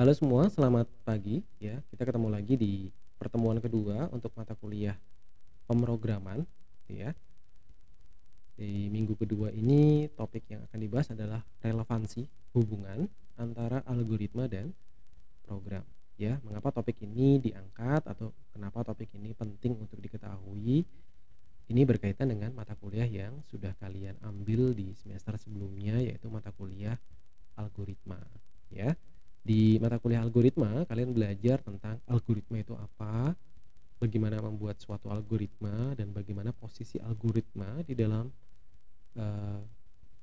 Halo semua, selamat pagi ya. Kita ketemu lagi di pertemuan kedua untuk mata kuliah pemrograman gitu ya. Di minggu kedua ini topik yang akan dibahas adalah relevansi hubungan antara algoritma dan program ya. Mengapa topik ini diangkat atau kenapa topik ini penting untuk diketahui? Ini berkaitan dengan mata kuliah yang sudah kalian ambil di semester sebelumnya, yaitu mata kuliah algoritma ya. Di mata kuliah algoritma kalian belajar tentang algoritma itu apa, bagaimana membuat suatu algoritma dan bagaimana posisi algoritma di dalam eh,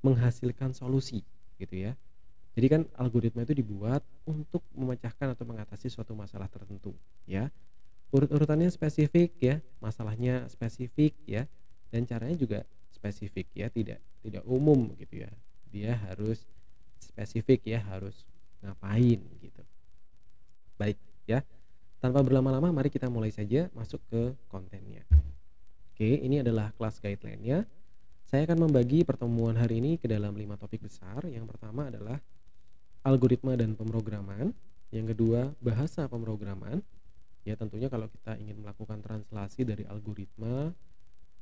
menghasilkan solusi gitu ya. Jadi kan algoritma itu dibuat untuk memecahkan atau mengatasi suatu masalah tertentu ya. Urut-urutannya spesifik ya, masalahnya spesifik ya, dan caranya juga spesifik ya, tidak tidak umum gitu ya. Dia harus spesifik ya, harus ngapain gitu. Baik ya, tanpa berlama-lama mari kita mulai saja masuk ke kontennya. Oke, ini adalah kelas guideline-nya. Saya akan membagi pertemuan hari ini ke dalam 5 topik besar. Yang pertama adalah algoritma dan pemrograman. Yang kedua, bahasa pemrograman. Ya, tentunya kalau kita ingin melakukan translasi dari algoritma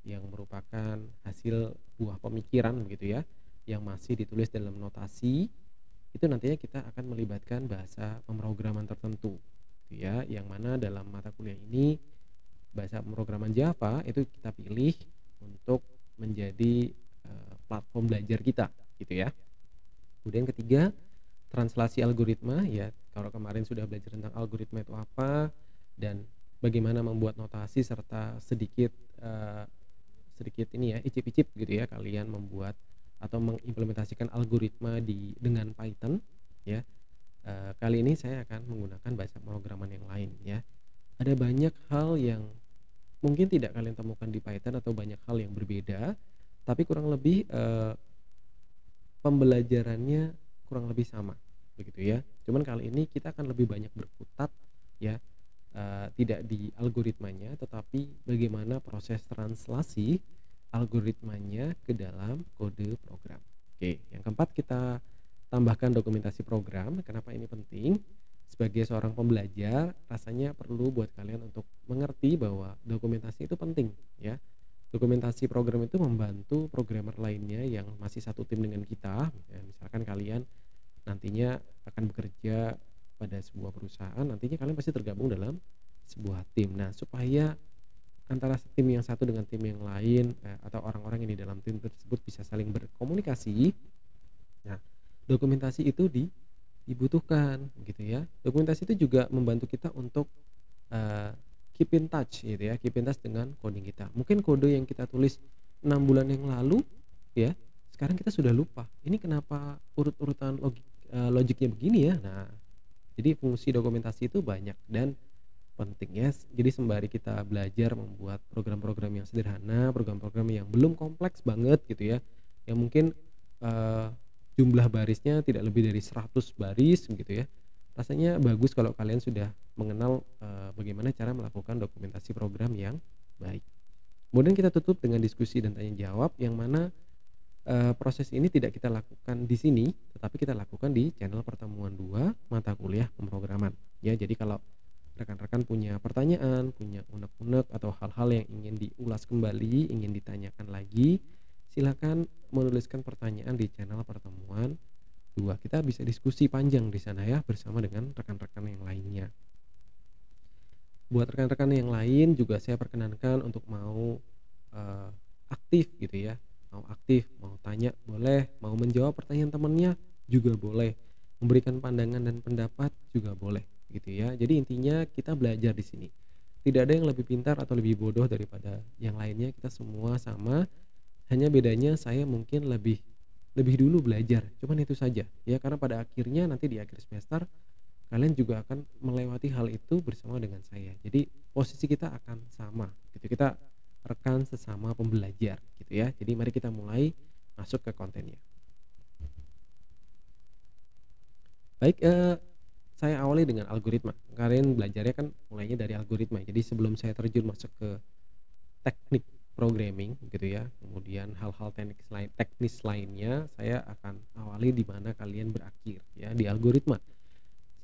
yang merupakan hasil buah pemikiran begitu ya, yang masih ditulis dalam notasi, itu nantinya kita akan melibatkan bahasa pemrograman tertentu gitu ya, yang mana dalam mata kuliah ini bahasa pemrograman Java itu kita pilih untuk menjadi platform belajar kita gitu ya. Kemudian ketiga, translasi algoritma ya. Kalau kemarin sudah belajar tentang algoritma itu apa dan bagaimana membuat notasi serta sedikit sedikit ini ya, icip-icip gitu ya, kalian membuat atau mengimplementasikan algoritma dengan Python ya. Kali ini saya akan menggunakan bahasa pemrograman yang lain ya. Ada banyak hal yang mungkin tidak kalian temukan di Python atau banyak hal yang berbeda, tapi kurang lebih pembelajarannya kurang lebih sama begitu ya. Cuman kali ini kita akan lebih banyak berkutat ya, tidak di algoritmanya tetapi bagaimana proses translasi algoritmanya ke dalam kode program. Oke, yang keempat kita tambahkan dokumentasi program. Kenapa ini penting? Sebagai seorang pembelajar, rasanya perlu buat kalian untuk mengerti bahwa dokumentasi itu penting ya. Dokumentasi program itu membantu programmer lainnya yang masih satu tim dengan kita ya, misalkan kalian nantinya akan bekerja pada sebuah perusahaan, nantinya kalian pasti tergabung dalam sebuah tim. Nah, supaya antara tim yang satu dengan tim yang lain atau orang-orang yang di dalam tim tersebut bisa saling berkomunikasi. Nah, dokumentasi itu dibutuhkan gitu ya. Dokumentasi itu juga membantu kita untuk uh, keep in touch gitu ya, keep in touch dengan coding kita. Mungkin kode yang kita tulis 6 bulan yang lalu ya, sekarang kita sudah lupa. Ini kenapa urut-urutan logiknya begini ya. Nah, jadi fungsi dokumentasi itu banyak dan penting ya. Jadi sembari kita belajar membuat program-program yang sederhana, program-program yang belum kompleks banget gitu ya, yang mungkin uh, jumlah barisnya tidak lebih dari 100 baris gitu ya. Rasanya bagus kalau kalian sudah mengenal bagaimana cara melakukan dokumentasi program yang baik. Kemudian kita tutup dengan diskusi dan tanya jawab yang mana proses ini tidak kita lakukan di sini, tetapi kita lakukan di channel pertemuan 2 mata kuliah pemrograman. Ya, jadi kalau rekan-rekan punya pertanyaan, punya unek-unek atau hal-hal yang ingin diulas kembali, ingin ditanyakan lagi, silakan menuliskan pertanyaan di channel pertemuan 2. Kita bisa diskusi panjang di sana ya bersama dengan rekan-rekan yang lainnya. Buat rekan-rekan yang lain juga saya perkenankan untuk mau aktif gitu ya. Mau aktif, mau tanya boleh, mau menjawab pertanyaan temannya juga boleh. Memberikan pandangan dan pendapat juga boleh gitu ya. Jadi intinya kita belajar di sini. Tidak ada yang lebih pintar atau lebih bodoh daripada yang lainnya, kita semua sama. Hanya bedanya saya mungkin lebih lebih dulu belajar. Cuman itu saja ya, karena pada akhirnya nanti di akhir semester kalian juga akan melewati hal itu bersama dengan saya. Jadi posisi kita akan sama gitu. Kita rekan sesama pembelajar gitu ya. Jadi mari kita mulai masuk ke kontennya. Baik, saya awali dengan algoritma. Kalian belajarnya kan mulainya dari algoritma. Jadi sebelum saya terjun masuk ke teknik programming gitu ya, kemudian hal-hal teknis lainnya, saya akan awali di mana kalian berakhir ya, di algoritma.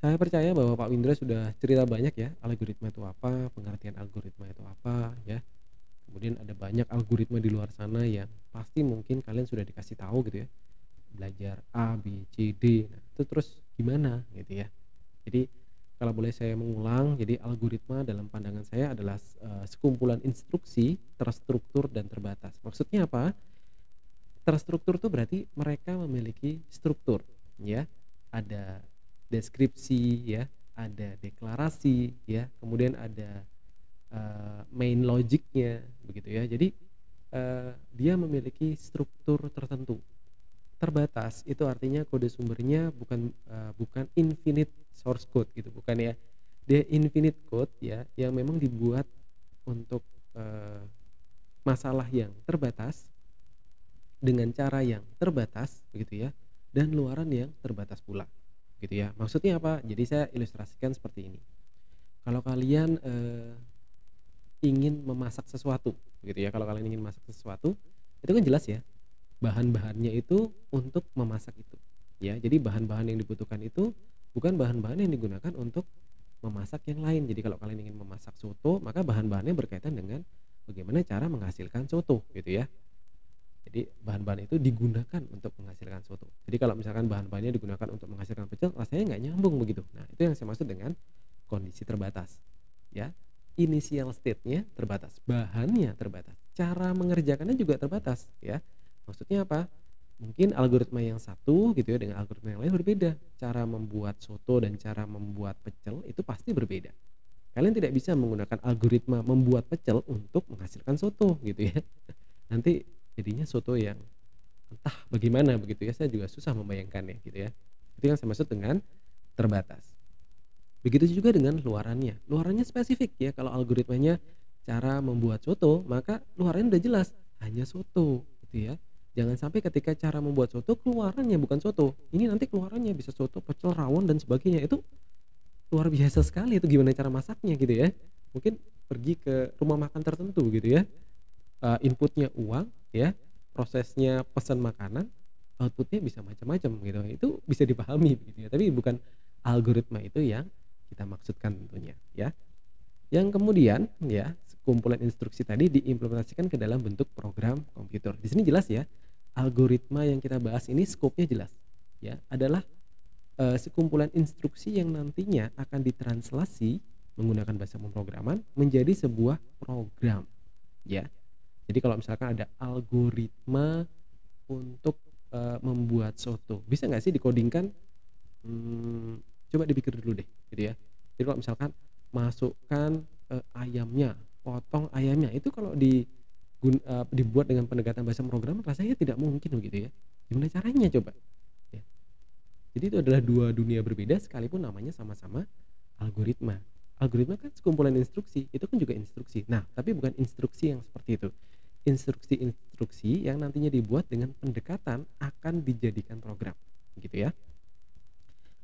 Saya percaya bahwa Pak Windra sudah cerita banyak ya, algoritma itu apa, pengertian algoritma itu apa, ya. Kemudian ada banyak algoritma di luar sana yang pasti mungkin kalian sudah dikasih tahu gitu ya. Belajar A, B, C, D. Nah, itu terus gimana gitu ya. Jadi kalau boleh saya mengulang, jadi algoritma dalam pandangan saya adalah sekumpulan instruksi terstruktur dan terbatas. Maksudnya apa? Terstruktur tuh berarti mereka memiliki struktur, ya. Ada deskripsi, ya, ada deklarasi, ya, kemudian ada main logiknya, begitu ya. Jadi dia memiliki struktur tertentu. Terbatas itu artinya kode sumbernya bukan infinite source code gitu, bukan ya. Dia infinite code ya, yang memang dibuat untuk masalah yang terbatas dengan cara yang terbatas begitu ya, dan luaran yang terbatas pula gitu ya. Maksudnya apa? Jadi saya ilustrasikan seperti ini. Kalau kalian ingin memasak sesuatu gitu ya, kalau kalian ingin masak sesuatu itu kan jelas ya, bahan-bahannya itu untuk memasak itu ya. Jadi bahan-bahan yang dibutuhkan itu bukan bahan-bahan yang digunakan untuk memasak yang lain. Jadi kalau kalian ingin memasak soto, maka bahan-bahannya berkaitan dengan bagaimana cara menghasilkan soto gitu ya. Jadi bahan-bahan itu digunakan untuk menghasilkan soto. Jadi kalau misalkan bahan-bahannya digunakan untuk menghasilkan pecel, rasanya nggak nyambung begitu. Nah, itu yang saya maksud dengan kondisi terbatas. Ya, initial state-nya terbatas, bahannya terbatas, cara mengerjakannya juga terbatas. Ya, maksudnya apa? Mungkin algoritma yang satu gitu ya dengan algoritma yang lain berbeda. Cara membuat soto dan cara membuat pecel itu pasti berbeda. Kalian tidak bisa menggunakan algoritma membuat pecel untuk menghasilkan soto gitu ya. Nanti jadinya soto yang entah bagaimana begitu ya, saya juga susah membayangkannya gitu ya. Itu yang saya maksud dengan terbatas. Begitu juga dengan luarannya. Luarannya spesifik ya, kalau algoritmanya cara membuat soto, maka luarannya udah jelas, hanya soto gitu ya. Jangan sampai ketika cara membuat soto keluarannya bukan soto. Ini nanti keluarannya bisa soto, pecel, rawon dan sebagainya. Itu luar biasa sekali, itu gimana cara masaknya gitu ya. Mungkin pergi ke rumah makan tertentu gitu ya. Inputnya uang ya, prosesnya pesan makanan, outputnya bisa macam-macam gitu. Itu bisa dipahami begitu ya. Tapi bukan algoritma itu yang kita maksudkan tentunya ya. Yang kemudian ya, kumpulan instruksi tadi diimplementasikan ke dalam bentuk program komputer. Di sini jelas ya, algoritma yang kita bahas ini skopnya jelas ya, adalah sekumpulan instruksi yang nantinya akan ditranslasi menggunakan bahasa pemrograman menjadi sebuah program ya. Jadi kalau misalkan ada algoritma untuk membuat soto, bisa nggak sih dikodingkan? Coba dipikir dulu deh, gitu ya. Jadi kalau misalkan masukkan ayamnya, potong ayamnya, itu kalau dibuat dengan pendekatan bahasa pemrograman rasanya tidak mungkin begitu ya. Gimana caranya coba? Ya. Jadi itu adalah dua dunia berbeda sekalipun namanya sama-sama algoritma. Algoritma kan sekumpulan instruksi, itu kan juga instruksi. Nah, tapi bukan instruksi yang seperti itu. Instruksi-instruksi yang nantinya dibuat dengan pendekatan akan dijadikan program, gitu ya.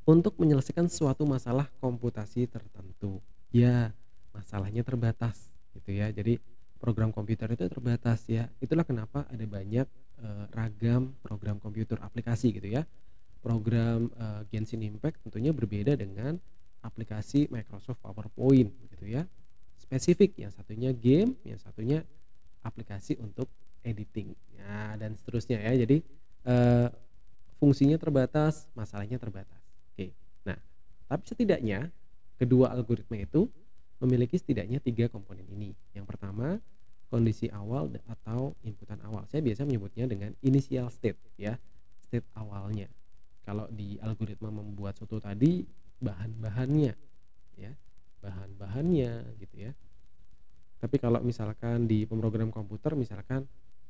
Untuk menyelesaikan suatu masalah komputasi tertentu. Ya, masalahnya terbatas, gitu ya. Jadi program komputer itu terbatas ya. Itulah kenapa ada banyak ragam program komputer aplikasi gitu ya. Program Genshin Impact tentunya berbeda dengan aplikasi Microsoft PowerPoint gitu ya. Spesifik, yang satunya game, yang satunya aplikasi untuk editing. Ya, dan seterusnya ya. Jadi fungsinya terbatas, masalahnya terbatas. Oke. Nah, tapi setidaknya kedua algoritma itu memiliki setidaknya 3 komponen ini. Yang pertama, kondisi awal atau inputan awal. Saya biasa menyebutnya dengan initial state ya, state awalnya. Kalau di algoritma membuat soto tadi, bahan-bahannya ya, bahan-bahannya gitu ya. Tapi kalau misalkan di pemrogram komputer, misalkan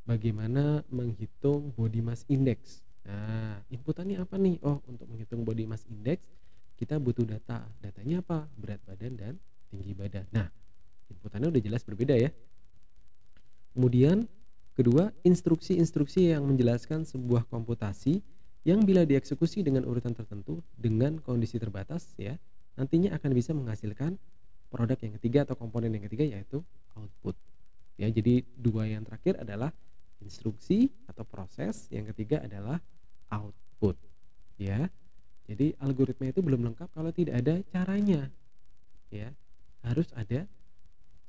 bagaimana menghitung body mass index. Nah, inputannya apa nih? Oh, untuk menghitung body mass index kita butuh data. Datanya apa? Berat badan dan tinggi badan. Nah, inputannya udah jelas berbeda ya. Kemudian kedua, instruksi-instruksi yang menjelaskan sebuah komputasi yang bila dieksekusi dengan urutan tertentu dengan kondisi terbatas ya, nantinya akan bisa menghasilkan produk yang ketiga atau komponen yang ketiga, yaitu output. Ya, jadi dua yang terakhir adalah instruksi atau proses, yang ketiga adalah output. Ya. Jadi algoritma itu belum lengkap kalau tidak ada caranya, ya. Harus ada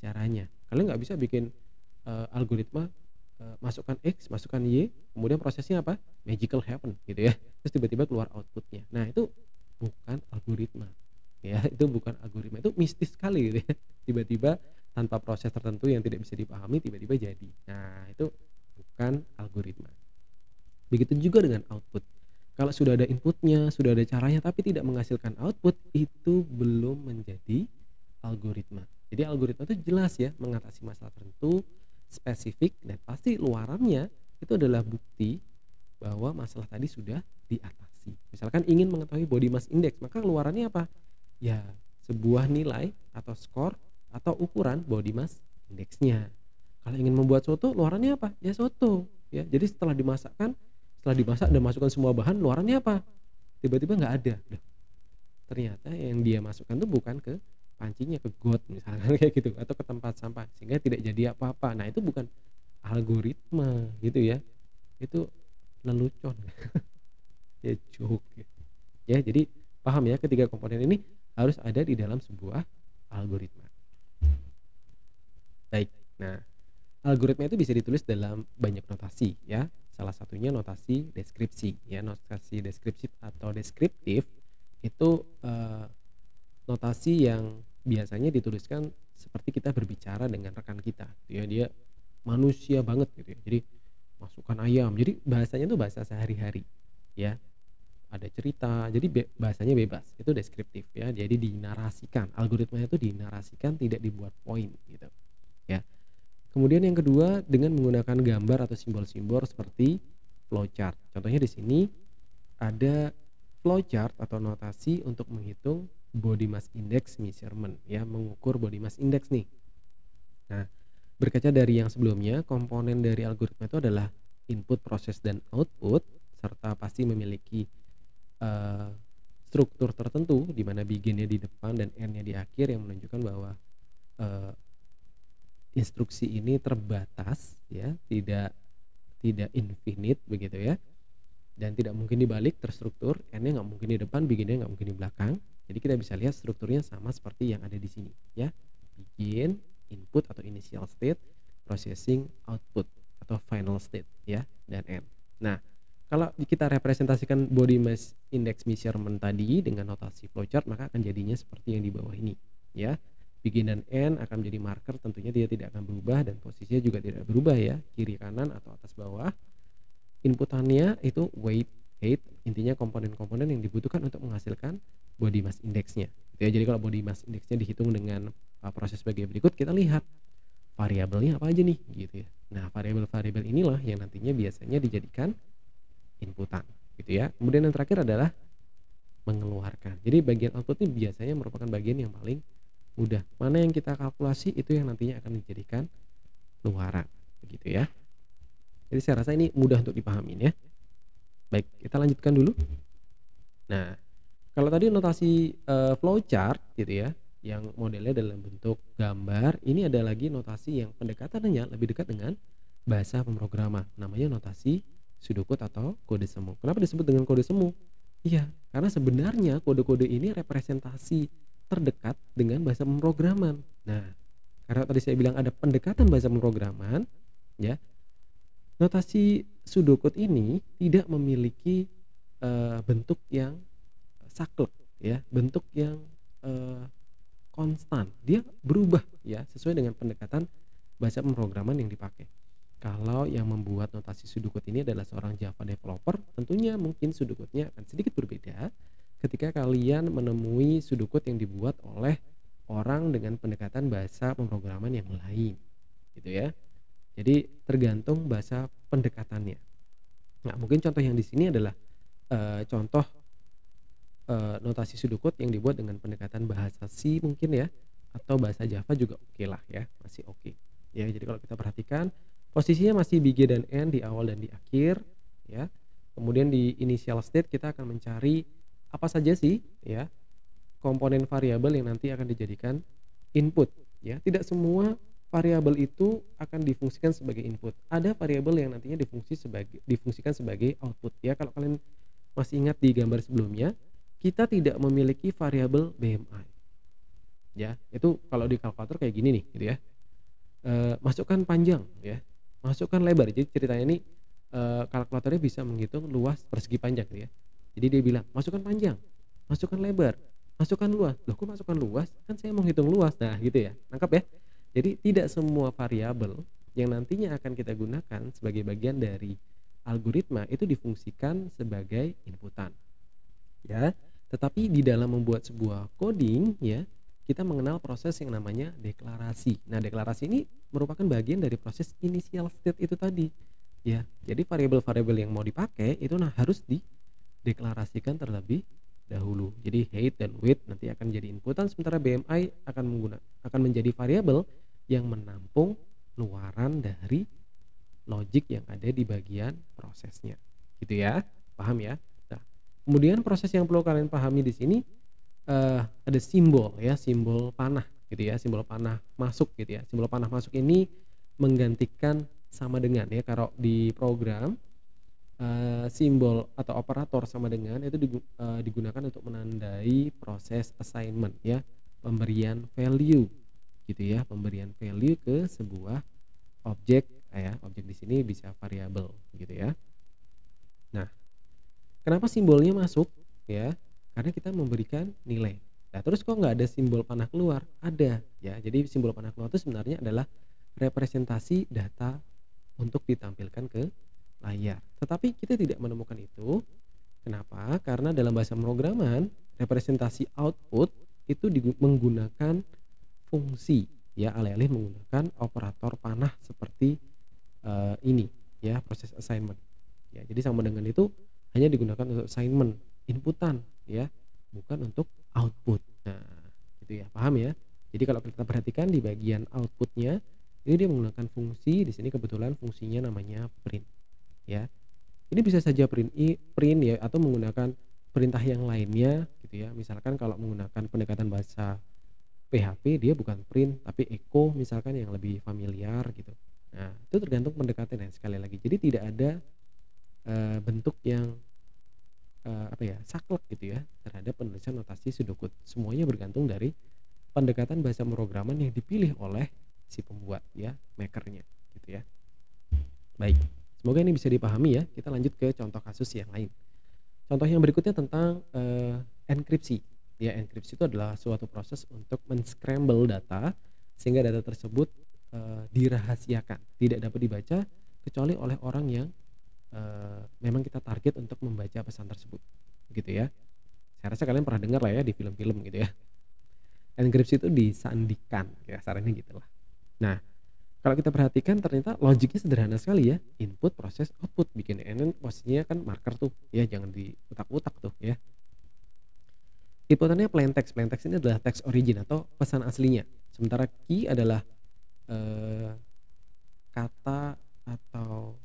caranya. Kalian nggak bisa bikin algoritma masukkan X, masukkan Y, kemudian prosesnya apa? Magical happen gitu ya. Terus tiba-tiba keluar outputnya. Nah, itu bukan algoritma. Ya, itu bukan algoritma. Itu mistis sekali gitu ya. Tiba-tiba tanpa proses tertentu yang tidak bisa dipahami tiba-tiba jadi. Nah, itu bukan algoritma. Begitu juga dengan output. Kalau sudah ada inputnya, sudah ada caranya tapi tidak menghasilkan output, itu belum menjadi algoritma. Jadi algoritma itu jelas ya mengatasi masalah tertentu, spesifik, dan pasti luarannya itu adalah bukti bahwa masalah tadi sudah diatasi. Misalkan ingin mengetahui body mass index, maka luarannya apa? Ya, sebuah nilai atau skor atau ukuran body mass index-nya. Kalau ingin membuat soto, luarannya apa? Ya soto. Ya, jadi setelah dimasak dan masukkan semua bahan, luarannya apa? Tiba-tiba nggak ada. Loh, ternyata yang dia masukkan tuh bukan ke pancinya, ke got misalnya kayak gitu, atau ke tempat sampah sehingga tidak jadi apa-apa. Nah, itu bukan algoritma gitu ya. Itu lelucon. Ya joke ya. Jadi paham ya, ketiga komponen ini harus ada di dalam sebuah algoritma. Baik. Nah, algoritma itu bisa ditulis dalam banyak notasi ya. Salah satunya notasi deskripsi ya. Notasi deskripsi atau deskriptif itu notasi yang biasanya dituliskan seperti kita berbicara dengan rekan kita gitu ya. Dia manusia banget gitu ya. Jadi masukkan ayam. Jadi bahasanya itu bahasa sehari-hari ya. Ada cerita. Jadi bahasanya bebas. Itu deskriptif ya. Jadi dinarasikan. Algoritmanya itu dinarasikan, tidak dibuat poin gitu ya. Kemudian yang kedua dengan menggunakan gambar atau simbol-simbol seperti flowchart. Contohnya di sini ada flowchart atau notasi untuk menghitung body mass index measurement ya, mengukur body mass index nih. Nah, berkaca dari yang sebelumnya, komponen dari algoritma itu adalah input, proses, dan output, serta pasti memiliki struktur tertentu di mana beginnya di depan dan endnya di akhir yang menunjukkan bahwa instruksi ini terbatas ya, tidak infinite begitu ya, dan tidak mungkin dibalik, terstruktur, endnya nggak mungkin di depan, beginnya nggak mungkin di belakang. Jadi kita bisa lihat strukturnya sama seperti yang ada di sini ya. Begin, input atau initial state, processing, output atau final state ya, dan end. Nah, kalau kita representasikan body mass index measurement tadi dengan notasi flowchart, maka akan jadinya seperti yang di bawah ini ya. Begin dan end akan menjadi marker, tentunya dia tidak akan berubah dan posisinya juga tidak berubah ya, kiri kanan atau atas bawah. Inputannya itu weight, height, intinya komponen-komponen yang dibutuhkan untuk menghasilkan body mass index-nya. Gitu ya. Jadi kalau body mass index-nya dihitung dengan proses sebagai berikut, kita lihat variabelnya apa aja nih gitu ya. Nah, variabel-variabel inilah yang nantinya biasanya dijadikan inputan gitu ya. Kemudian yang terakhir adalah mengeluarkan. Jadi bagian output ini biasanya merupakan bagian yang paling mudah. Mana yang kita kalkulasi itu yang nantinya akan dijadikan luaran begitu ya. Jadi saya rasa ini mudah untuk dipahamin ya. Baik, kita lanjutkan dulu. Nah, kalau tadi notasi flowchart gitu ya, yang modelnya dalam bentuk gambar, ini ada lagi notasi yang pendekatannya lebih dekat dengan bahasa pemrograman. Namanya notasi pseudocode atau kode semu. Kenapa disebut dengan kode semu? Iya, karena sebenarnya kode-kode ini representasi terdekat dengan bahasa pemrograman. Nah, karena tadi saya bilang ada pendekatan bahasa pemrograman, ya, notasi pseudocode ini tidak memiliki bentuk yang saklek, ya, bentuk yang konstan. Dia berubah, ya, sesuai dengan pendekatan bahasa pemrograman yang dipakai. Kalau yang membuat notasi pseudocode ini adalah seorang Java developer, tentunya mungkin pseudocode-nya akan sedikit berbeda ketika kalian menemui pseudocode yang dibuat oleh orang dengan pendekatan bahasa pemrograman yang lain gitu ya. Jadi tergantung bahasa pendekatannya. Nah, mungkin contoh yang di sini adalah contoh notasi pseudocode yang dibuat dengan pendekatan bahasa C mungkin ya, atau bahasa Java juga oke lah ya, masih oke. Ya, jadi kalau kita perhatikan posisinya masih begin dan end di awal dan di akhir ya. Kemudian di initial state kita akan mencari apa saja sih ya komponen variabel yang nanti akan dijadikan input ya. Tidak semua variabel itu akan difungsikan sebagai input. Ada variabel yang nantinya difungsikan sebagai output ya. Kalau kalian masih ingat di gambar sebelumnya, kita tidak memiliki variabel BMI. Ya, itu kalau di kalkulator kayak gini nih gitu ya. Masukkan panjang ya, masukkan lebar. Jadi ceritanya ini kalkulatornya bisa menghitung luas persegi panjang gitu ya. Jadi dia bilang, "Masukkan panjang, masukkan lebar, masukkan luas." Loh kok masukkan luas? Kan saya mau hitung luas. Nah gitu ya, nangkap ya? Jadi tidak semua variabel yang nantinya akan kita gunakan sebagai bagian dari algoritma itu difungsikan sebagai inputan ya. Tetapi di dalam membuat sebuah coding ya, kita mengenal proses yang namanya deklarasi. Nah, deklarasi ini merupakan bagian dari proses initial state itu tadi. Ya, jadi variabel-variabel yang mau dipakai itu harus dideklarasikan terlebih dahulu. Jadi height dan weight nanti akan jadi inputan, sementara BMI akan menjadi variabel yang menampung luaran dari logik yang ada di bagian prosesnya. Gitu ya. Paham ya? Nah, kemudian proses yang perlu kalian pahami di sini ada simbol ya, simbol panah gitu ya, simbol panah masuk gitu ya. Simbol panah masuk ini menggantikan sama dengan ya, kalau di program simbol atau operator sama dengan itu digunakan untuk menandai proses assignment ya, pemberian value gitu ya, pemberian value ke sebuah objek ya. Objek di sini bisa variabel gitu ya. Nah, kenapa simbolnya masuk ya? Karena kita memberikan nilai. Nah, terus kok nggak ada simbol panah keluar? Ada ya. Jadi simbol panah keluar itu sebenarnya adalah representasi data untuk ditampilkan ke layar. Tetapi kita tidak menemukan itu. Kenapa? Karena dalam bahasa pemrograman representasi output itu menggunakan fungsi ya, alih-alih menggunakan operator panah seperti ini ya, proses assignment. Ya, jadi sama dengan itu hanya digunakan untuk assignment, inputan ya, bukan untuk output. Nah, gitu ya. Paham ya? Jadi kalau kita perhatikan di bagian outputnya ini dia menggunakan fungsi, di sini kebetulan fungsinya namanya print ya. Ini bisa saja print ya, atau menggunakan perintah yang lainnya gitu ya. Misalkan kalau menggunakan pendekatan bahasa PHP dia bukan print tapi echo misalkan, yang lebih familiar gitu. Nah, itu tergantung pendekatannya sekali lagi. Jadi tidak ada bentuk yang saklek gitu ya terhadap penulisan notasi pseudocode. Semuanya bergantung dari pendekatan bahasa pemrograman yang dipilih oleh si pembuat ya, makernya gitu ya. Baik, semoga ini bisa dipahami ya. Kita lanjut ke contoh kasus yang lain. Contoh yang berikutnya tentang enkripsi. Ya, enkripsi itu adalah suatu proses untuk men-scramble data sehingga data tersebut dirahasiakan, tidak dapat dibaca kecuali oleh orang yang memang kita target untuk membaca pesan tersebut, gitu ya. Saya rasa kalian pernah dengar lah ya di film-film gitu ya. Enkripsi itu disandikan, ya sarannya gitulah. Nah, kalau kita perhatikan ternyata logiknya sederhana sekali ya, input proses output. Bikin NN posisinya kan marker tuh, ya jangan diutak-utak tuh ya. Inputannya plain text. Plain text ini adalah text origin atau pesan aslinya. Sementara key adalah kata atau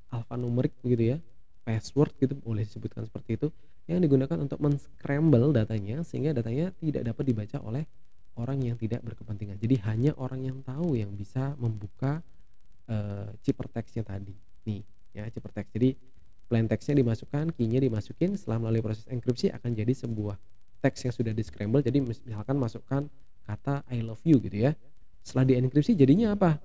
alfanumerik begitu ya, password gitu boleh disebutkan seperti itu, yang digunakan untuk men-scramble datanya sehingga datanya tidak dapat dibaca oleh orang yang tidak berkepentingan. Jadi hanya orang yang tahu yang bisa membuka ciphertextnya tadi nih ya, ciphertext. Jadi plain textnya dimasukkan, key-nya dimasukin, setelah melalui proses enkripsi akan jadi sebuah teks yang sudah di-scramble. Jadi misalkan masukkan kata I love you gitu ya, setelah dienkripsi jadinya apa?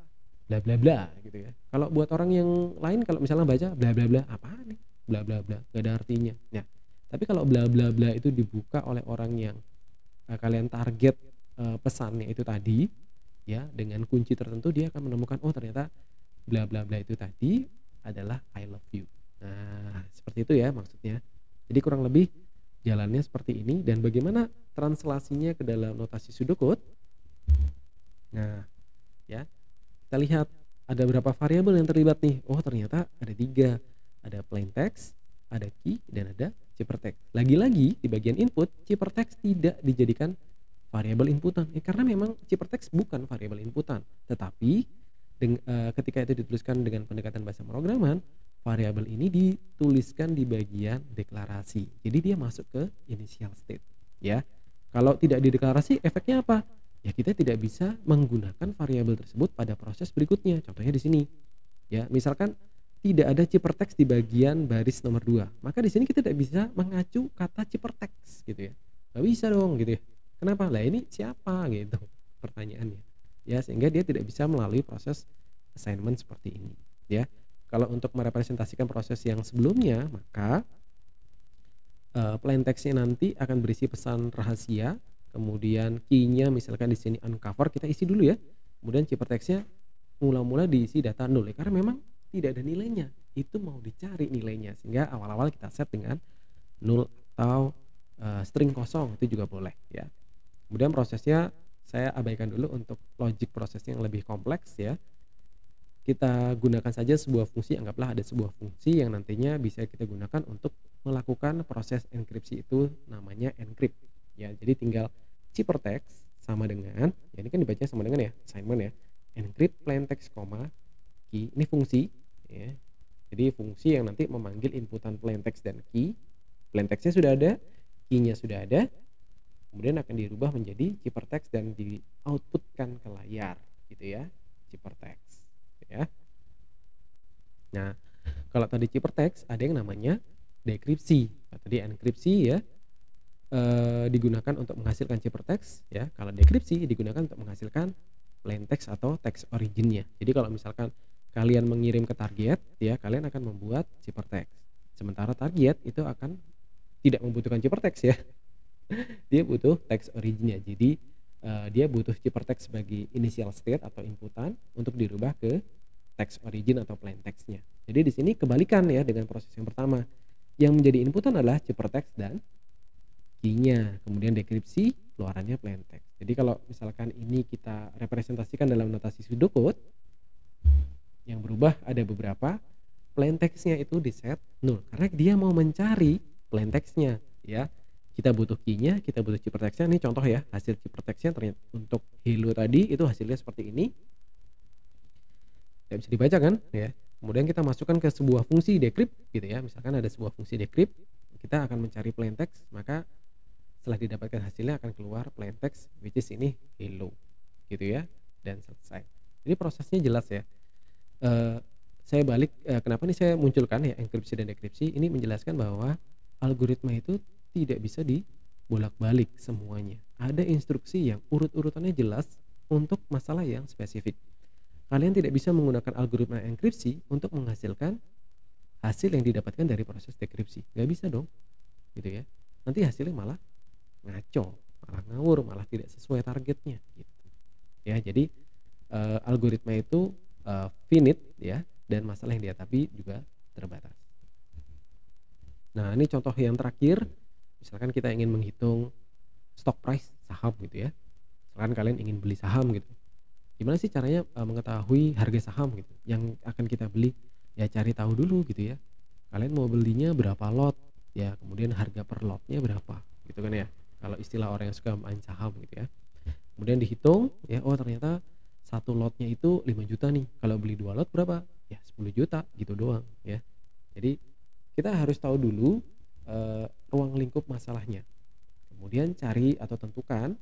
Bla bla bla gitu ya. Kalau buat orang yang lain kalau misalnya baca bla bla bla, apaan nih? Bla bla bla, gak ada artinya. Nah, tapi kalau bla bla bla itu dibuka oleh orang yang kalian target pesannya itu tadi ya, dengan kunci tertentu dia akan menemukan oh ternyata bla bla bla itu tadi adalah I love you. Nah, seperti itu ya maksudnya. Jadi kurang lebih jalannya seperti ini. Dan bagaimana translasinya ke dalam notasi pseudocode? Nah, ya. Kita lihat ada berapa variabel yang terlibat nih. Oh, ternyata ada 3. Ada plain text, ada key, dan ada ciphertext. Lagi-lagi di bagian input, ciphertext tidak dijadikan variabel inputan. Karena memang ciphertext bukan variabel inputan. Tetapi ketika itu dituliskan dengan pendekatan bahasa pemrograman, variabel ini dituliskan di bagian deklarasi. Jadi dia masuk ke initial state, ya. Kalau tidak dideklarasi, efeknya apa? Ya kita tidak bisa menggunakan variabel tersebut pada proses berikutnya. Contohnya di sini. Ya, misalkan tidak ada ciphertext di bagian baris nomor 2. Maka di sini kita tidak bisa mengacu kata ciphertext gitu ya. Nggak bisa dong gitu ya. Kenapa? Lah ini siapa gitu pertanyaannya. Ya, sehingga dia tidak bisa melalui proses assignment seperti ini ya. Kalau untuk merepresentasikan proses yang sebelumnya, maka plain text-nya nanti akan berisi pesan rahasia, kemudian key-nya misalkan di sini uncover kita isi dulu ya. Kemudian ciphertext-nya mula-mula diisi data 0 ya, karena memang tidak ada nilainya. Itu mau dicari nilainya sehingga awal-awal kita set dengan 0 atau string kosong itu juga boleh ya. Kemudian prosesnya saya abaikan dulu untuk logic prosesnya yang lebih kompleks ya. Kita gunakan saja sebuah fungsi, anggaplah ada sebuah fungsi yang nantinya bisa kita gunakan untuk melakukan proses enkripsi itu namanya encrypt ya. Jadi tinggal ciphertext sama dengan ya, ini kan dibacanya sama dengan ya assignment ya, encrypt plain text key, ini fungsi ya. Jadi fungsi yang nanti memanggil inputan plain text dan key. Plain textnya sudah ada, key-nya sudah ada, kemudian akan dirubah menjadi ciphertext dan di outputkan ke layar gitu ya, ciphertext ya. Nah, kalau tadi ciphertext ada yang namanya dekripsi. Tadi enkripsi ya digunakan untuk menghasilkan ciphertext ya. Kalau dekripsi digunakan untuk menghasilkan plain text atau text originnya. Jadi kalau misalkan kalian mengirim ke target ya, kalian akan membuat ciphertext. Sementara target itu akan tidak membutuhkan ciphertext ya. Dia butuh text originnya. Jadi dia butuh ciphertext sebagai initial state atau inputan untuk dirubah ke text origin atau plain text-nya. Jadi di sini kebalikan ya dengan proses yang pertama. Yang menjadi inputan adalah ciphertext dan key-nya. Kemudian dekripsi, keluarannya plain text. Jadi kalau misalkan ini kita representasikan dalam notasi pseudocode, yang berubah ada beberapa, plain text-nya itu di set 0 karena dia mau mencari plain text-nya ya. Kita butuh key-nya, kita butuh ciphertext-nya. Ini contoh ya, hasil ciphertext-nya ternyata untuk hello tadi itu hasilnya seperti ini. Tidak bisa dibaca kan ya. Kemudian kita masukkan ke sebuah fungsi decrypt gitu ya. Misalkan ada sebuah fungsi decrypt, kita akan mencari plain text, maka setelah didapatkan hasilnya akan keluar plain text which is ini hello gitu ya, dan selesai. Jadi prosesnya jelas ya. Saya balik kenapa nih saya munculkan ya enkripsi dan dekripsi, ini menjelaskan bahwa algoritma itu tidak bisa dibolak-balik semuanya. Ada instruksi yang urut-urutannya jelas untuk masalah yang spesifik. Kalian tidak bisa menggunakan algoritma enkripsi untuk menghasilkan hasil yang didapatkan dari proses dekripsi. Gak bisa dong gitu ya. Nanti hasilnya malah ngaco, malah ngawur, malah tidak sesuai targetnya gitu. Ya, jadi algoritma itu finite ya, dan masalah yang dihadapi juga terbatas. Nah, ini contoh yang terakhir. Misalkan kita ingin menghitung stock price saham gitu ya. Misalkan kalian ingin beli saham gitu. Gimana sih caranya mengetahui harga saham gitu yang akan kita beli? Ya cari tahu dulu gitu ya. Kalian mau belinya berapa lot? Ya, kemudian harga per lotnya berapa? Gitu kan ya. Kalau istilah orang yang suka main saham gitu ya. Kemudian dihitung ya, oh ternyata satu lotnya itu 5 juta nih. Kalau beli 2 lot berapa? Ya 10 juta gitu doang ya. Jadi kita harus tahu dulu ruang lingkup masalahnya. Kemudian cari atau tentukan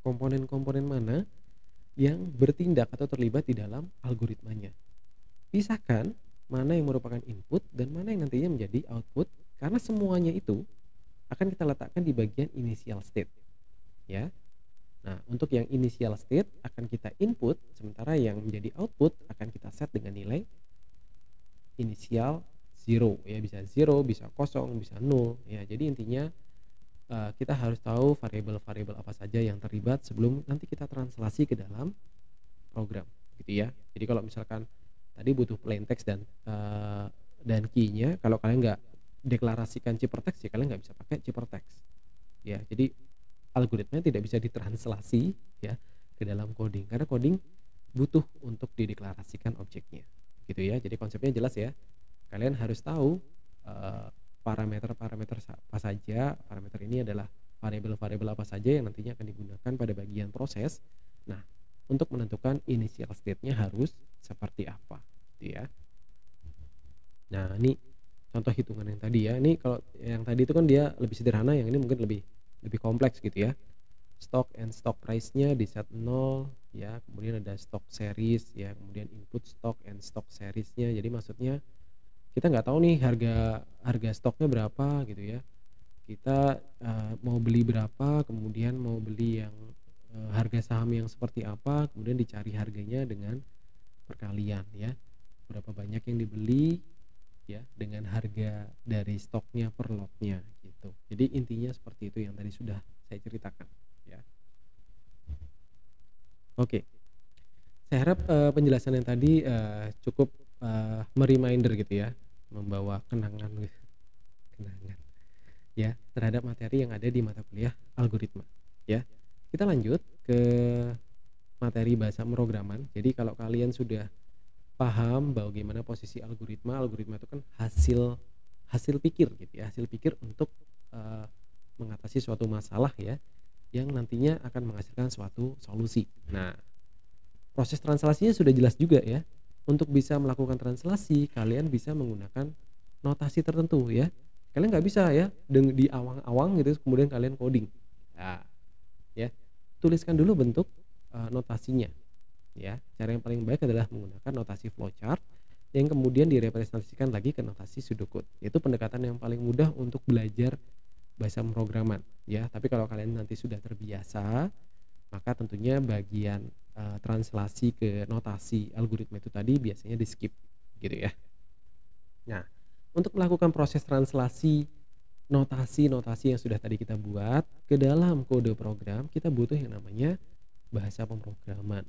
komponen-komponen mana yang bertindak atau terlibat di dalam algoritmanya. Pisahkan mana yang merupakan input dan mana yang nantinya menjadi output, karena semuanya itu akan kita letakkan di bagian initial state ya. Nah, untuk yang initial state akan kita input, sementara yang menjadi output akan kita set dengan nilai initial 0 ya, bisa 0, bisa 0, bisa 0 ya. Jadi intinya kita harus tahu variabel-variabel apa saja yang terlibat sebelum nanti kita translasi ke dalam program gitu ya. Jadi kalau misalkan tadi butuh plain text dan key-nya, kalau kalian nggak deklarasikan ciphertext ya kalian nggak bisa pakai ciphertext ya. Jadi algoritma tidak bisa ditranslasi ya ke dalam coding, karena coding butuh untuk dideklarasikan objeknya gitu ya. Jadi konsepnya jelas ya. Kalian harus tahu parameter-parameter apa saja. Parameter ini adalah variabel-variabel apa saja yang nantinya akan digunakan pada bagian proses. Nah, untuk menentukan initial state-nya harus seperti apa gitu ya. Nah, ini contoh hitungan yang tadi ya. Ini kalau yang tadi itu kan dia lebih sederhana, yang ini mungkin lebih kompleks gitu ya. Stock and stock price-nya di set 0 ya, kemudian ada stock series ya, kemudian input stock and stock seriesnya. Jadi maksudnya kita nggak tahu nih harga harga stoknya berapa gitu ya. Kita, mau beli berapa, kemudian mau beli yang, harga saham yang seperti apa, kemudian dicari harganya dengan perkalian ya. Berapa banyak yang dibeli ya, dengan harga dari stoknya per lotnya gitu. Jadi intinya seperti itu yang tadi sudah saya ceritakan ya. Oke, saya harap, penjelasan yang tadi, cukup, me-reminder gitu ya, membawa kenangan gitu, kenangan ya, terhadap materi yang ada di mata kuliah algoritma ya. Kita lanjut ke materi bahasa pemrograman. Jadi kalau kalian sudah paham bagaimana posisi algoritma, algoritma itu kan hasil hasil pikir gitu ya, hasil pikir untuk, mengatasi suatu masalah ya, yang nantinya akan menghasilkan suatu solusi. Nah, proses translasinya sudah jelas juga ya. Untuk bisa melakukan translasi, kalian bisa menggunakan notasi tertentu ya. Kalian nggak bisa ya di awang-awang gitu kemudian kalian coding. Nah, ya. Tuliskan dulu bentuk, notasinya ya. Cara yang paling baik adalah menggunakan notasi flowchart yang kemudian direpresentasikan lagi ke notasi pseudocode. Itu pendekatan yang paling mudah untuk belajar bahasa pemrograman ya. Tapi kalau kalian nanti sudah terbiasa, maka tentunya bagian, translasi ke notasi algoritma itu tadi biasanya di-skip gitu ya. Nah, untuk melakukan proses translasi notasi-notasi yang sudah tadi kita buat ke dalam kode program, kita butuh yang namanya bahasa pemrograman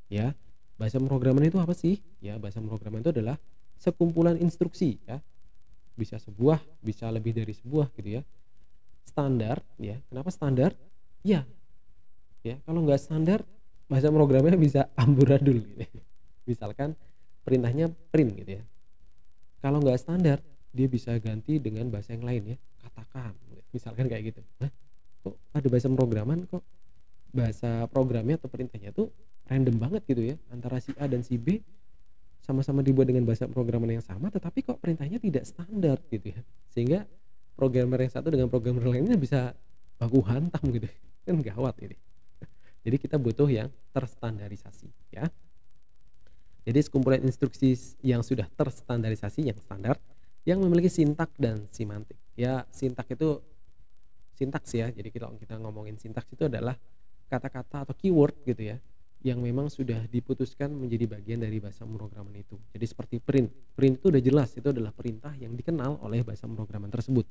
ya. Bahasa pemrograman itu apa sih? Ya, bahasa pemrograman itu adalah sekumpulan instruksi ya. Bisa sebuah, bisa lebih dari sebuah gitu ya. Standar ya. Kenapa standar? Ya, ya kalau nggak standar bahasa pemrogramannya bisa amburadul gitu. Misalkan perintahnya print gitu ya. Kalau nggak standar, dia bisa ganti dengan bahasa yang lain ya. Katakan, misalkan kayak gitu. Nah, kok pada bahasa pemrograman kok bahasa programnya atau perintahnya tuh random banget gitu ya. Antara si A dan si B sama-sama dibuat dengan bahasa pemrograman yang sama, tetapi kok perintahnya tidak standar gitu ya. Sehingga programmer yang satu dengan programmer lainnya bisa baku hantam gitu. Kan gawat ini. Jadi kita butuh yang terstandarisasi ya. Jadi sekumpulan instruksi yang sudah terstandarisasi yang standar yang memiliki sintak dan semantik. Ya, sintak itu sintaks ya. Jadi kalau kita ngomongin sintaks itu adalah kata-kata atau keyword gitu ya yang memang sudah diputuskan menjadi bagian dari bahasa pemrograman itu. Jadi seperti print. Print itu udah jelas itu adalah perintah yang dikenal oleh bahasa pemrograman tersebut.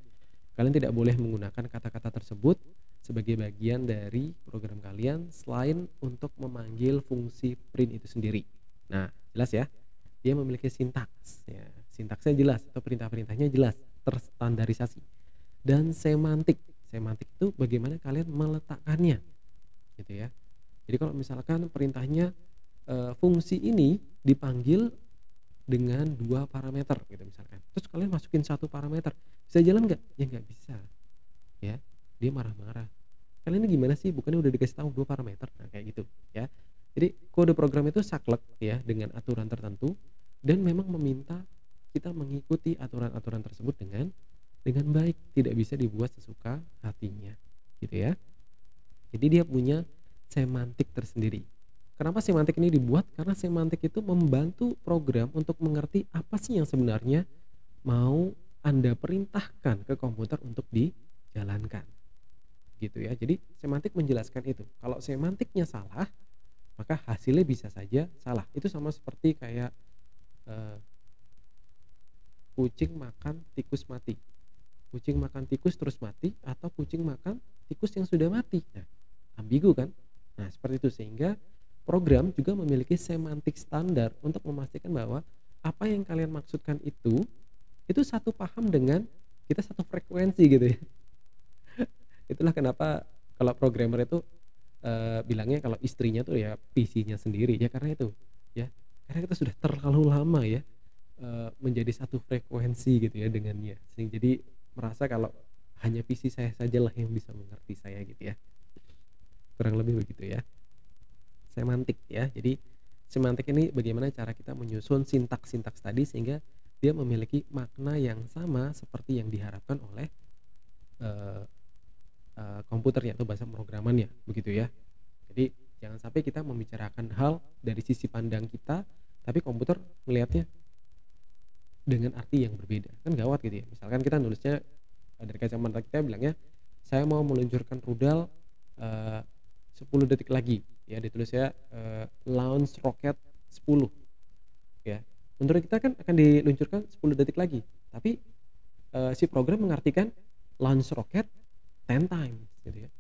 Kalian tidak boleh menggunakan kata-kata tersebut sebagai bagian dari program kalian selain untuk memanggil fungsi print itu sendiri. Nah, jelas ya. Dia memiliki sintaks ya. Sintaksnya jelas atau perintah-perintahnya jelas, terstandarisasi. Dan semantik. Semantik itu bagaimana kalian meletakkannya. Gitu ya. Jadi kalau misalkan perintahnya fungsi ini dipanggil dengan 2 parameter gitu misalkan. Terus kalian masukin 1 parameter. Bisa jalan nggak? Ya nggak bisa. Ya. Dia marah-marah. Kalian ini gimana sih? Bukannya udah dikasih tahu 2 parameter. Nah, kayak gitu ya. Jadi kode program itu saklek ya dengan aturan tertentu dan memang meminta kita mengikuti aturan-aturan tersebut dengan baik, tidak bisa dibuat sesuka hatinya. Gitu ya. Jadi dia punya semantik tersendiri. Kenapa semantik ini dibuat? Karena semantik itu membantu program untuk mengerti apa sih yang sebenarnya mau Anda perintahkan ke komputer untuk dijalankan. Gitu ya. Jadi semantik menjelaskan itu. Kalau semantiknya salah, maka hasilnya bisa saja salah. Itu sama seperti kayak kucing makan tikus mati. Kucing makan tikus terus mati atau kucing makan tikus yang sudah mati. Nah, ambigu kan? Nah, seperti itu sehingga program juga memiliki semantik standar untuk memastikan bahwa apa yang kalian maksudkan itu satu paham dengan kita, satu frekuensi gitu ya. Itulah kenapa kalau programmer itu bilangnya kalau istrinya tuh ya PC-nya sendiri ya karena itu ya. Karena kita sudah terlalu lama ya menjadi satu frekuensi gitu ya dengannya. Sehingga jadi merasa kalau hanya PC saya sajalah yang bisa mengerti saya gitu ya. Kurang lebih begitu ya. Semantik ya. Jadi semantik ini bagaimana cara kita menyusun sintaks-sintaks tadi sehingga dia memiliki makna yang sama seperti yang diharapkan oleh komputernya atau bahasa pemrogramannya begitu ya. Jadi Jangan sampai kita membicarakan hal dari sisi pandang kita, tapi komputer melihatnya dengan arti yang berbeda. Kan gawat gitu ya. Misalkan kita nulisnya dari kacamata kita bilangnya, saya mau meluncurkan rudal 10 detik lagi. Ya, ditulis ya launch rocket 10. Ya. Menurut kita kan akan diluncurkan 10 detik lagi. Tapi si program mengartikan launch rocket 10 times gitu ya.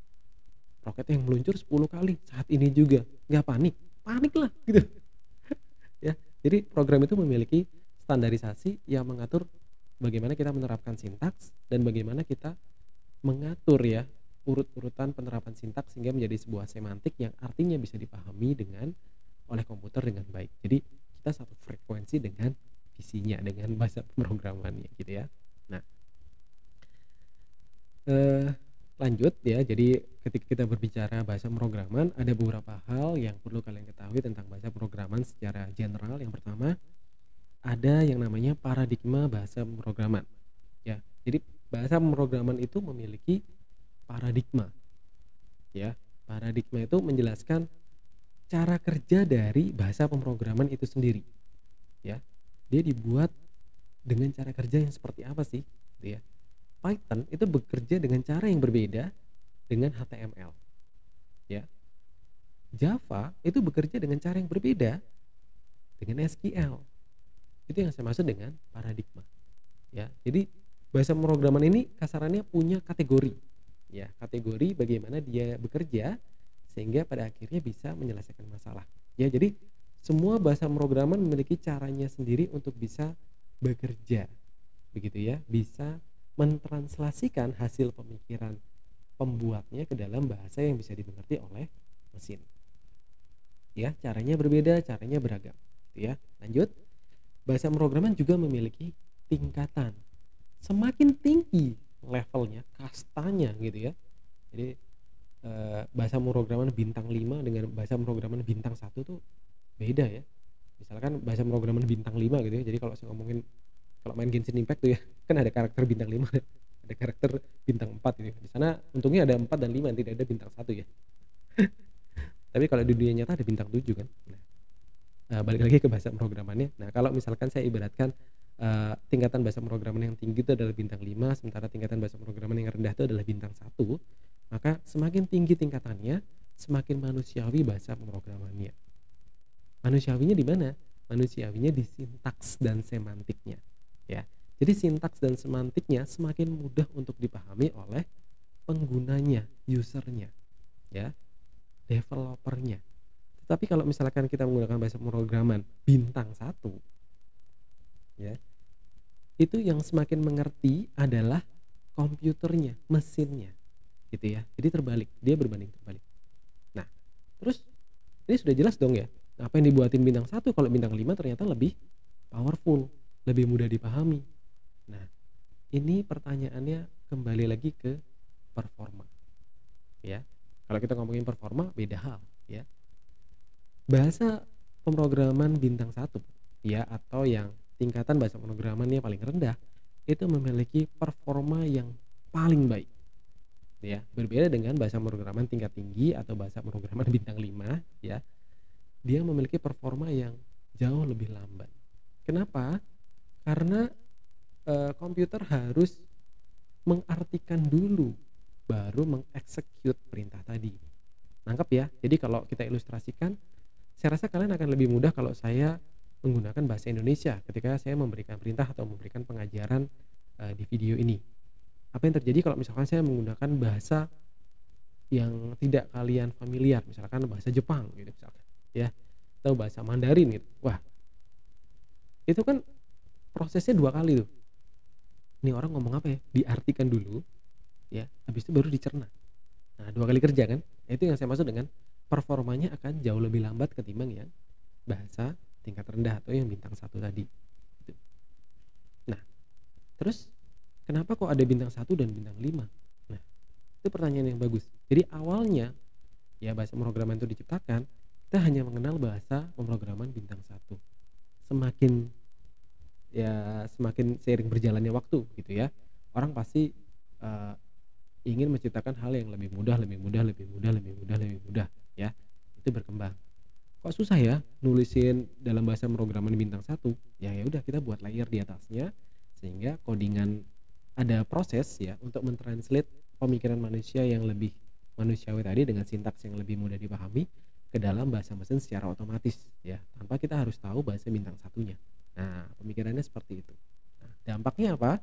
Roket yang meluncur 10 kali saat ini juga. Nggak panik? Panik lah gitu. Ya. Jadi program itu memiliki standarisasi yang mengatur bagaimana kita menerapkan sintaks dan bagaimana kita mengatur ya urut-urutan penerapan sintaks sehingga menjadi sebuah semantik yang artinya bisa dipahami dengan oleh komputer dengan baik. Jadi kita satu frekuensi dengan visinya, dengan bahasa pemrogramannya gitu ya. Nah, lanjut ya. Jadi ketika kita berbicara bahasa pemrograman, ada beberapa hal yang perlu kalian ketahui tentang bahasa pemrograman secara general. Yang pertama, ada yang namanya paradigma bahasa pemrograman. Ya, jadi bahasa pemrograman itu memiliki paradigma. Ya, paradigma itu menjelaskan cara kerja dari bahasa pemrograman itu sendiri. Ya, dia dibuat dengan cara kerja yang seperti apa sih? Gitu ya. Python itu bekerja dengan cara yang berbeda dengan HTML. Ya. Java itu bekerja dengan cara yang berbeda dengan SQL. Itu yang saya maksud dengan paradigma. Ya. Jadi bahasa pemrograman ini kasarannya punya kategori. Ya, kategori bagaimana dia bekerja sehingga pada akhirnya bisa menyelesaikan masalah. Ya, jadi semua bahasa pemrograman memiliki caranya sendiri untuk bisa bekerja. Begitu ya, bisa mentranslasikan hasil pemikiran pembuatnya ke dalam bahasa yang bisa dimengerti oleh mesin. Ya, caranya berbeda, caranya beragam. Gitu ya. Lanjut. Bahasa pemrograman juga memiliki tingkatan. Semakin tinggi levelnya, kastanya gitu ya. Jadi bahasa pemrograman bintang 5 dengan bahasa pemrograman bintang 1 tuh beda ya. Misalkan bahasa pemrograman bintang 5 gitu ya. Jadi kalau saya ngomongin kalau main Genshin Impact tuh ya, kan ada karakter bintang 5, ada karakter bintang 4 gitu. Di sana untungnya ada 4 dan 5, tidak ada bintang 1 ya. Tapi kalau di dunia nyata ada bintang 7 kan. Nah, balik lagi ke bahasa pemrogramannya. Nah, kalau misalkan saya ibaratkan tingkatan bahasa pemrograman yang tinggi itu adalah bintang 5, sementara tingkatan bahasa pemrograman yang rendah itu adalah bintang 1, maka semakin tinggi tingkatannya, semakin manusiawi bahasa pemrogramannya. Manusiawinya di mana? Manusiawinya di sintaks dan semantiknya. Ya, jadi sintaks dan semantiknya semakin mudah untuk dipahami oleh penggunanya, usernya, ya, developernya. Tetapi kalau misalkan kita menggunakan bahasa pemrograman bintang 1, ya, itu yang semakin mengerti adalah komputernya, mesinnya, gitu ya. Jadi terbalik, dia berbanding terbalik. Nah, terus ini sudah jelas dong ya, apa yang dibuatin bintang 1 kalau bintang 5 ternyata lebih powerful, lebih mudah dipahami. Nah, ini pertanyaannya kembali lagi ke performa. Ya. Kalau kita ngomongin performa beda hal, ya. Bahasa pemrograman bintang 1 ya, atau yang tingkatan bahasa pemrogramannya paling rendah, itu memiliki performa yang paling baik. Ya, berbeda dengan bahasa pemrograman tingkat tinggi atau bahasa pemrograman bintang 5 ya. Dia memiliki performa yang jauh lebih lambat. Kenapa? Karena komputer harus mengartikan dulu baru mengeksekut perintah tadi. Nangkep ya? Jadi kalau kita ilustrasikan, saya rasa kalian akan lebih mudah kalau saya menggunakan bahasa Indonesia ketika saya memberikan perintah atau memberikan pengajaran di video ini. Apa yang terjadi kalau misalkan saya menggunakan bahasa yang tidak kalian familiar, misalkan bahasa Jepang gitu misalkan, ya, atau bahasa Mandarin gitu. Wah, itu kan prosesnya 2 kali tuh. Ini orang ngomong apa ya? Diartikan dulu, ya, habis itu baru dicerna. Nah, 2 kali kerja kan? Itu yang saya maksud dengan performanya akan jauh lebih lambat ketimbang yang bahasa tingkat rendah atau yang bintang 1 tadi. Gitu. Nah, terus kenapa kok ada bintang 1 dan bintang 5? Nah, itu pertanyaan yang bagus. Jadi awalnya ya bahasa pemrograman itu diciptakan, kita hanya mengenal bahasa pemrograman bintang 1. Semakin seiring berjalannya waktu gitu ya, orang pasti ingin menciptakan hal yang lebih mudah ya. Itu pasti berkembang. Kok susah ya nulisin dalam bahasa pemrograman bintang satu? Ya ya udah kita buat layer di atasnya sehingga codingan ada proses ya untuk mentranslate pemikiran manusia yang lebih manusiawi tadi dengan sintaks yang lebih mudah dipahami ke dalam bahasa mesin secara otomatis ya tanpa kita harus tahu bahasa bintang satunya. Nah, pemikirannya seperti itu. Nah, dampaknya apa?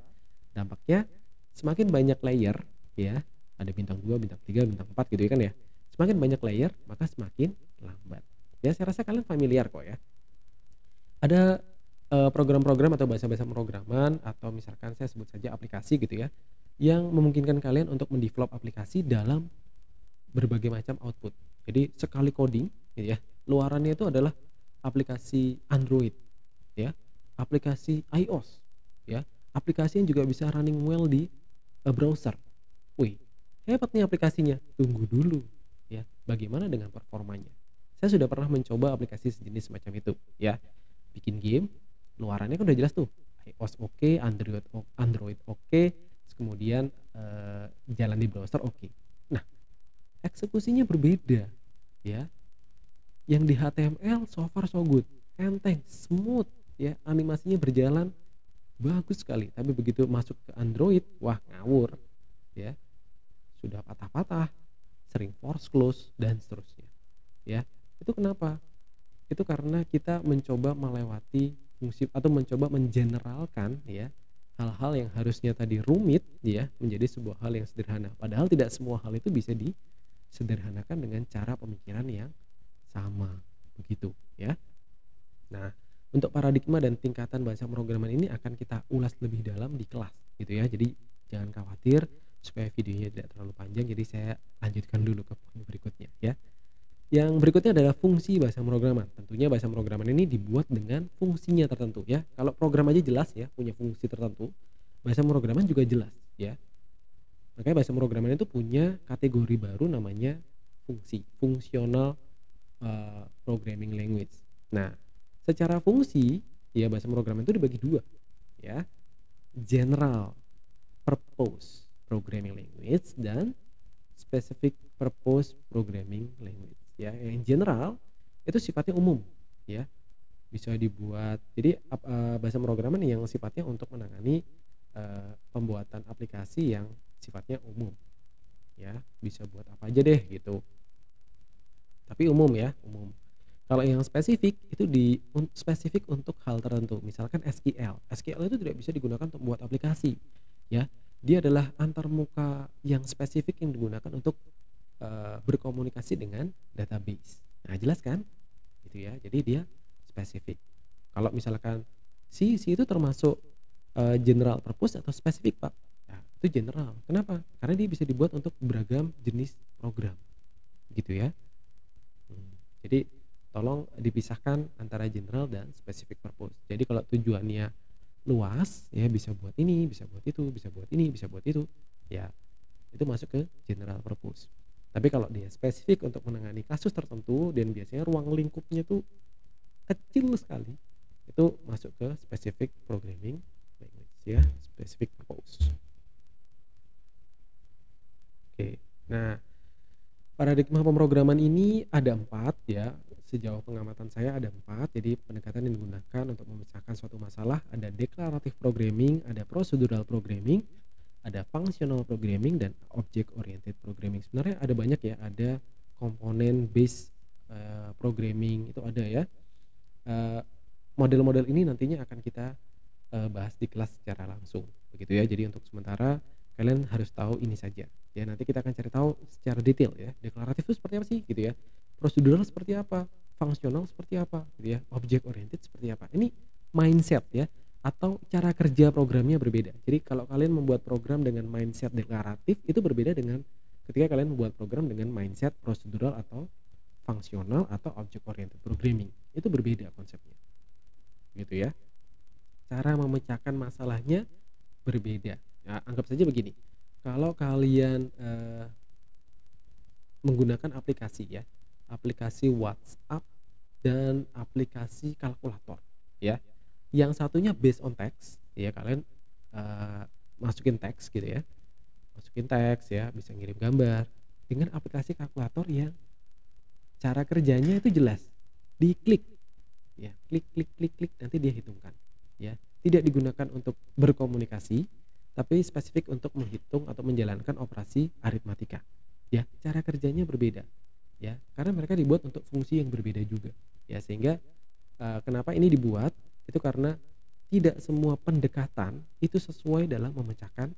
Dampaknya semakin banyak layer ya, ada bintang 2, bintang 3, bintang 4 gitu ya kan ya. Semakin banyak layer maka semakin lambat. Ya saya rasa kalian familiar kok ya. Ada program-program atau bahasa-bahasa pemrograman atau misalkan saya sebut saja aplikasi gitu ya, yang memungkinkan kalian untuk mendevelop aplikasi dalam berbagai macam output. Jadi sekali coding gitu ya, luarannya itu adalah aplikasi Android ya, aplikasi iOS ya, aplikasi yang juga bisa running well di browser. Wih, hebat nih aplikasinya. Tunggu dulu ya, bagaimana dengan performanya? Saya sudah pernah mencoba aplikasi sejenis semacam itu ya. Bikin game, luarannya kan udah jelas tuh. iOS oke, Android oke, terus kemudian jalan di browser oke. Nah, eksekusinya berbeda ya. Yang di HTML so far so good, enteng, smooth ya, animasinya berjalan bagus sekali. Tapi begitu masuk ke Android, wah ngawur ya. Sudah patah-patah, sering force close dan seterusnya ya. Itu kenapa? Itu karena kita mencoba melewati fungsi atau mencoba mengeneralkan ya hal-hal yang harusnya tadi rumit ya menjadi sebuah hal yang sederhana. Padahal tidak semua hal itu bisa disederhanakan dengan cara pemikiran yang sama begitu ya. Nah, untuk paradigma dan tingkatan bahasa pemrograman ini akan kita ulas lebih dalam di kelas gitu ya. Jadi jangan khawatir supaya videonya tidak terlalu panjang. Jadi saya lanjutkan dulu ke poin berikutnya ya. Yang berikutnya adalah fungsi bahasa pemrograman. Tentunya bahasa pemrograman ini dibuat dengan fungsinya tertentu ya. Kalau program aja jelas ya punya fungsi tertentu, bahasa pemrograman juga jelas ya. Makanya bahasa pemrograman itu punya kategori baru namanya fungsi, functional programming language. Nah, secara fungsi ya bahasa pemrograman itu dibagi dua ya. General purpose programming language dan specific purpose programming language ya. Yang general itu sifatnya umum ya, bisa dibuat jadi bahasa pemrograman yang sifatnya untuk menangani pembuatan aplikasi yang sifatnya umum ya, bisa buat apa aja deh gitu, tapi umum ya, umum. Kalau yang spesifik itu spesifik untuk hal tertentu, misalkan SQL. SQL itu tidak bisa digunakan untuk membuat aplikasi ya. Dia adalah antarmuka yang spesifik yang digunakan untuk berkomunikasi dengan database. Nah, jelas kan? Gitu ya. Jadi dia spesifik. Kalau misalkan C itu termasuk general purpose atau spesifik, Pak? Nah, itu general. Kenapa? Karena dia bisa dibuat untuk beragam jenis program. Gitu ya. Jadi tolong dipisahkan antara general dan specific purpose. Jadi kalau tujuannya luas ya bisa buat ini, bisa buat itu, bisa buat ini, bisa buat itu, ya itu masuk ke general purpose. Tapi kalau dia spesifik untuk menangani kasus tertentu dan biasanya ruang lingkupnya tuh kecil sekali, itu masuk ke specific programming language ya, specific purpose. Oke, nah paradigma pemrograman ini ada 4 ya. Sejauh pengamatan saya ada 4. Jadi pendekatan yang digunakan untuk memecahkan suatu masalah ada declarative programming, ada procedural programming, ada functional programming, dan object oriented programming. Sebenarnya ada banyak ya, ada komponen based programming itu ada ya. Model-model ini nantinya akan kita bahas di kelas secara langsung begitu ya. Jadi untuk sementara kalian harus tahu ini saja ya, nanti kita akan cari tahu secara detail ya, deklaratif itu seperti apa sih gitu ya, prosedural seperti apa, fungsional seperti apa gitu ya, object oriented seperti apa. Ini mindset ya, atau cara kerja programnya berbeda. Jadi kalau kalian membuat program dengan mindset deklaratif itu berbeda dengan ketika kalian membuat program dengan mindset prosedural atau fungsional atau object oriented programming. Itu berbeda konsepnya gitu ya, cara memecahkan masalahnya berbeda. Nah, anggap saja begini, kalau kalian menggunakan aplikasi ya, aplikasi WhatsApp dan aplikasi kalkulator ya, yang satunya based on text ya, kalian masukin teks gitu ya, masukin teks ya, bisa ngirim gambar. Dengan aplikasi kalkulator yang cara kerjanya itu jelas, diklik ya, klik klik klik klik nanti dia hitungkan ya. Tidak digunakan untuk berkomunikasi, tapi spesifik untuk menghitung atau menjalankan operasi aritmatika ya. Cara kerjanya berbeda ya, karena mereka dibuat untuk fungsi yang berbeda juga ya. Sehingga kenapa ini dibuat itu karena tidak semua pendekatan itu sesuai dalam memecahkan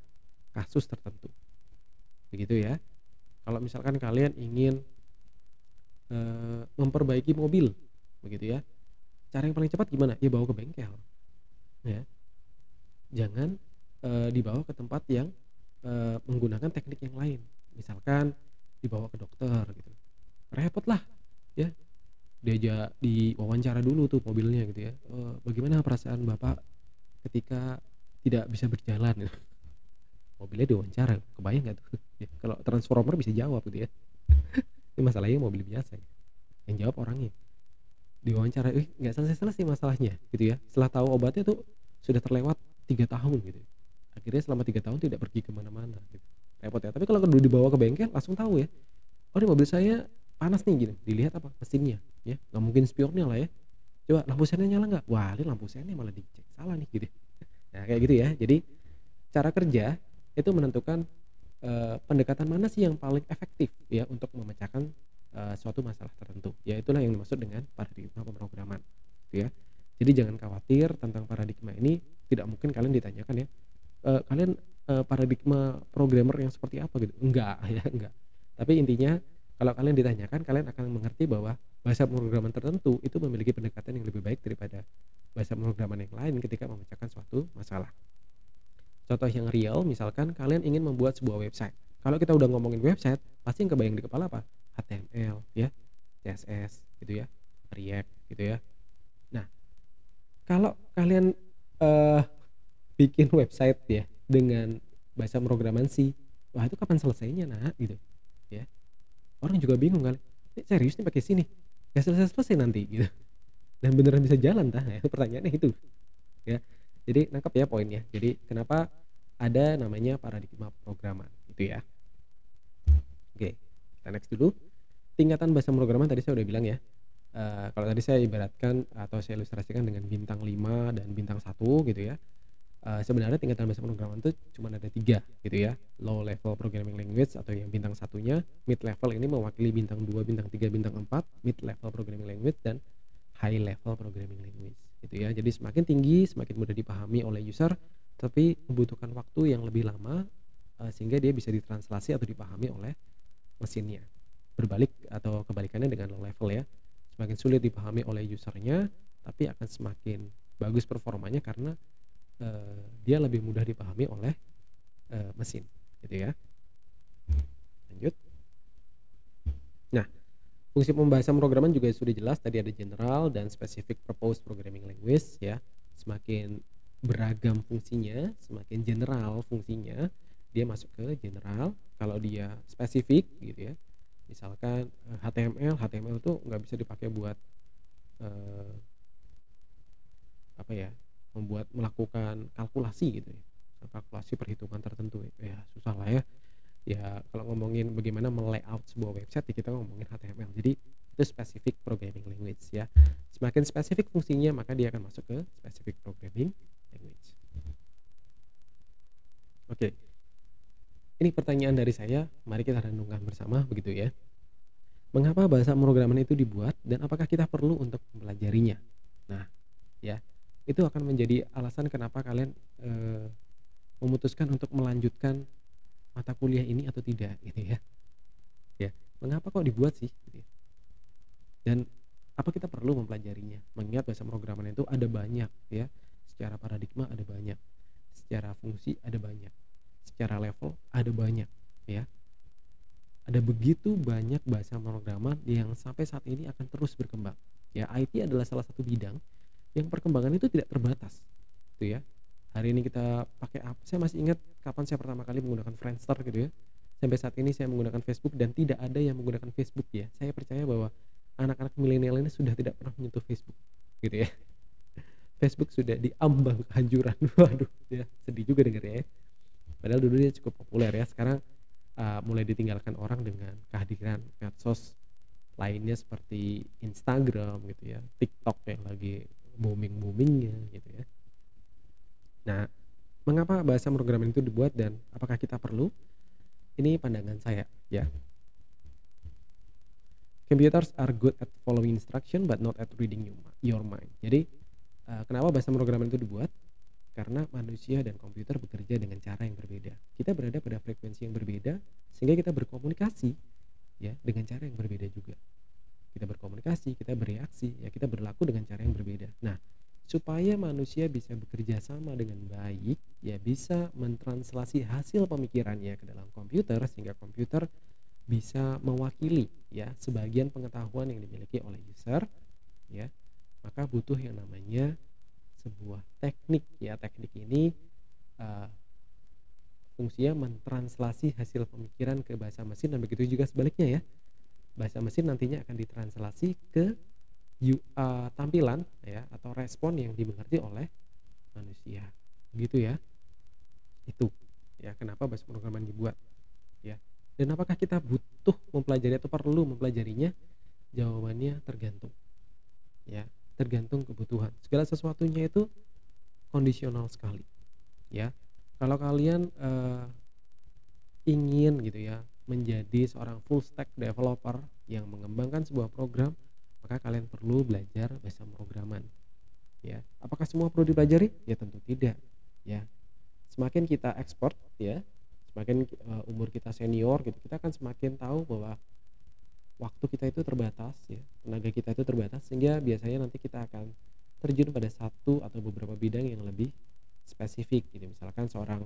kasus tertentu, begitu ya. Kalau misalkan kalian ingin memperbaiki mobil, begitu ya, cara yang paling cepat gimana? Ya bawa ke bengkel ya. Jangan dibawa ke tempat yang menggunakan teknik yang lain. Misalkan dibawa ke dokter gitu, repot lah ya. Diajak diwawancara dulu tuh mobilnya gitu ya. Bagaimana perasaan bapak ketika tidak bisa berjalan gitu. Mobilnya diwawancara, kebayang nggak tuh? Ya, kalau transformer bisa jawab gitu ya. Ini masalahnya mobil biasa ya. Yang jawab orangnya. Diwawancara, nggak selesai masalahnya gitu ya. Setelah tahu obatnya tuh sudah terlewat 3 tahun gitu. Akhirnya selama 3 tahun tidak pergi kemana-mana gitu. Repot ya. Tapi kalau kedua dibawa ke bengkel langsung tahu ya. Oh ini mobil saya panas nih gitu. Dilihat apa mesinnya ya. Nggak mungkin spionnya lah ya. Coba lampu sennya nyala nggak? Wah ini lampu sennya malah dicek salah nih gitu. Nah kayak gitu ya. Jadi cara kerja itu menentukan pendekatan mana sih yang paling efektif ya untuk memecahkan suatu masalah tertentu. Ya itulah yang dimaksud dengan paradigma pemrograman gitu ya. Jadi jangan khawatir tentang paradigma ini, tidak mungkin kalian ditanyakan ya, kalian paradigma programmer yang seperti apa gitu. Enggak ya, enggak. Tapi intinya kalau kalian ditanyakan, kalian akan mengerti bahwa bahasa pemrograman tertentu itu memiliki pendekatan yang lebih baik daripada bahasa pemrograman yang lain ketika memecahkan suatu masalah. Contoh yang real, misalkan kalian ingin membuat sebuah website. Kalau kita udah ngomongin website, pasti yang kebayang di kepala apa? HTML ya, CSS gitu ya, React gitu ya. Nah, kalau kalian bikin website ya dengan bahasa pemrograman C, wah itu kapan selesainya gitu ya. Orang juga bingung kali, serius nih pakai sini, gak selesai nanti gitu. Dan beneran bisa jalan ya, itu pertanyaannya itu ya. Jadi nangkep ya poinnya. Jadi kenapa ada namanya paradigma pemrograman gitu ya. Oke, kita next dulu. Tingkatan bahasa pemrograman tadi saya udah bilang ya. Kalau tadi saya ibaratkan atau saya ilustrasikan dengan bintang 5 dan bintang 1 gitu ya. Sebenarnya tingkatan bahasa pemrograman itu cuma ada 3 gitu ya. Low level programming language atau yang bintang satunya, mid level ini mewakili bintang 2, bintang 3, bintang 4, mid level programming language, dan high level programming language gitu ya. Jadi semakin tinggi semakin mudah dipahami oleh user, tapi membutuhkan waktu yang lebih lama sehingga dia bisa ditranslasi atau dipahami oleh mesinnya. Berbalik atau kebalikannya dengan low level ya, semakin sulit dipahami oleh usernya tapi akan semakin bagus performanya karena dia lebih mudah dipahami oleh mesin gitu ya. Lanjut. Nah, fungsi pembahasan pemrograman juga sudah jelas, tadi ada general dan specific purpose programming language ya. Semakin beragam fungsinya, semakin general fungsinya, dia masuk ke general. Kalau dia spesifik gitu ya, misalkan HTML itu nggak bisa dipakai buat melakukan kalkulasi gitu ya, kalkulasi perhitungan tertentu ya, susah lah ya. Ya kalau ngomongin bagaimana melayout sebuah website ya kita ngomongin HTML. Jadi itu specific programming language ya. Semakin spesifik fungsinya maka dia akan masuk ke specific programming language. Oke. Ini pertanyaan dari saya, mari kita renungkan bersama begitu ya. Mengapa bahasa pemrograman itu dibuat dan apakah kita perlu untuk mempelajarinya? Nah, ya. Itu akan menjadi alasan kenapa kalian memutuskan untuk melanjutkan mata kuliah ini atau tidak gitu ya. Ya, mengapa kok dibuat sih gitu ya. Dan apa kita perlu mempelajarinya? Mengingat bahasa pemrograman itu ada banyak ya. Secara paradigma ada banyak. Secara fungsi ada banyak. Secara level ada banyak ya. Ada begitu banyak bahasa pemrograman yang sampai saat ini akan terus berkembang. Ya, IT adalah salah satu bidang yang perkembangan itu tidak terbatas. Gitu ya. Hari ini kita pakai apa? Saya masih ingat kapan saya pertama kali menggunakan Friendster gitu ya. Sampai saat ini saya menggunakan Facebook dan tidak ada yang menggunakan Facebook ya. Saya percaya bahwa anak-anak milenial ini sudah tidak pernah menyentuh Facebook gitu ya. Facebook sudah diambang kehancuran. Waduh ya, sedih juga dengarnya ya. Padahal dulu dia cukup populer ya. Sekarang mulai ditinggalkan orang dengan kehadiran medsos lainnya seperti Instagram gitu ya, TikTok yang lagi boomingnya gitu ya. Nah, mengapa bahasa pemrograman itu dibuat dan apakah kita perlu? Ini pandangan saya ya. Computers are good at following instruction but not at reading your mind. Jadi kenapa bahasa pemrograman itu dibuat? Karena manusia dan komputer bekerja dengan cara yang berbeda. Kita berada pada frekuensi yang berbeda sehingga kita berkomunikasi ya dengan cara yang berbeda juga. Kita berkomunikasi, kita bereaksi, ya kita berlaku dengan cara yang berbeda. Nah, supaya manusia bisa bekerja sama dengan baik, ya bisa mentranslasi hasil pemikirannya ke dalam komputer sehingga komputer bisa mewakili ya sebagian pengetahuan yang dimiliki oleh user ya, maka butuh yang namanya sebuah teknik ya. Teknik ini fungsinya mentranslasi hasil pemikiran ke bahasa mesin dan begitu juga sebaliknya ya. Bahasa mesin nantinya akan ditranslasi ke tampilan ya atau respon yang dimengerti oleh manusia. Begitu ya. Itu ya kenapa bahasa pemrograman dibuat ya. Dan apakah kita butuh mempelajari atau perlu mempelajarinya? Jawabannya tergantung. Ya, tergantung kebutuhan. Segala sesuatunya itu kondisional sekali. Ya. Kalau kalian ingin gitu ya menjadi seorang full stack developer yang mengembangkan sebuah program, maka kalian perlu belajar bahasa pemrograman. Ya. Apakah semua perlu dipelajari? Ya tentu tidak. Ya. Semakin kita ekspor ya, semakin umur kita senior gitu, kita akan semakin tahu bahwa waktu kita itu terbatas ya, tenaga kita itu terbatas, sehingga biasanya nanti kita akan terjun pada satu atau beberapa bidang yang lebih spesifik gitu. Misalkan seorang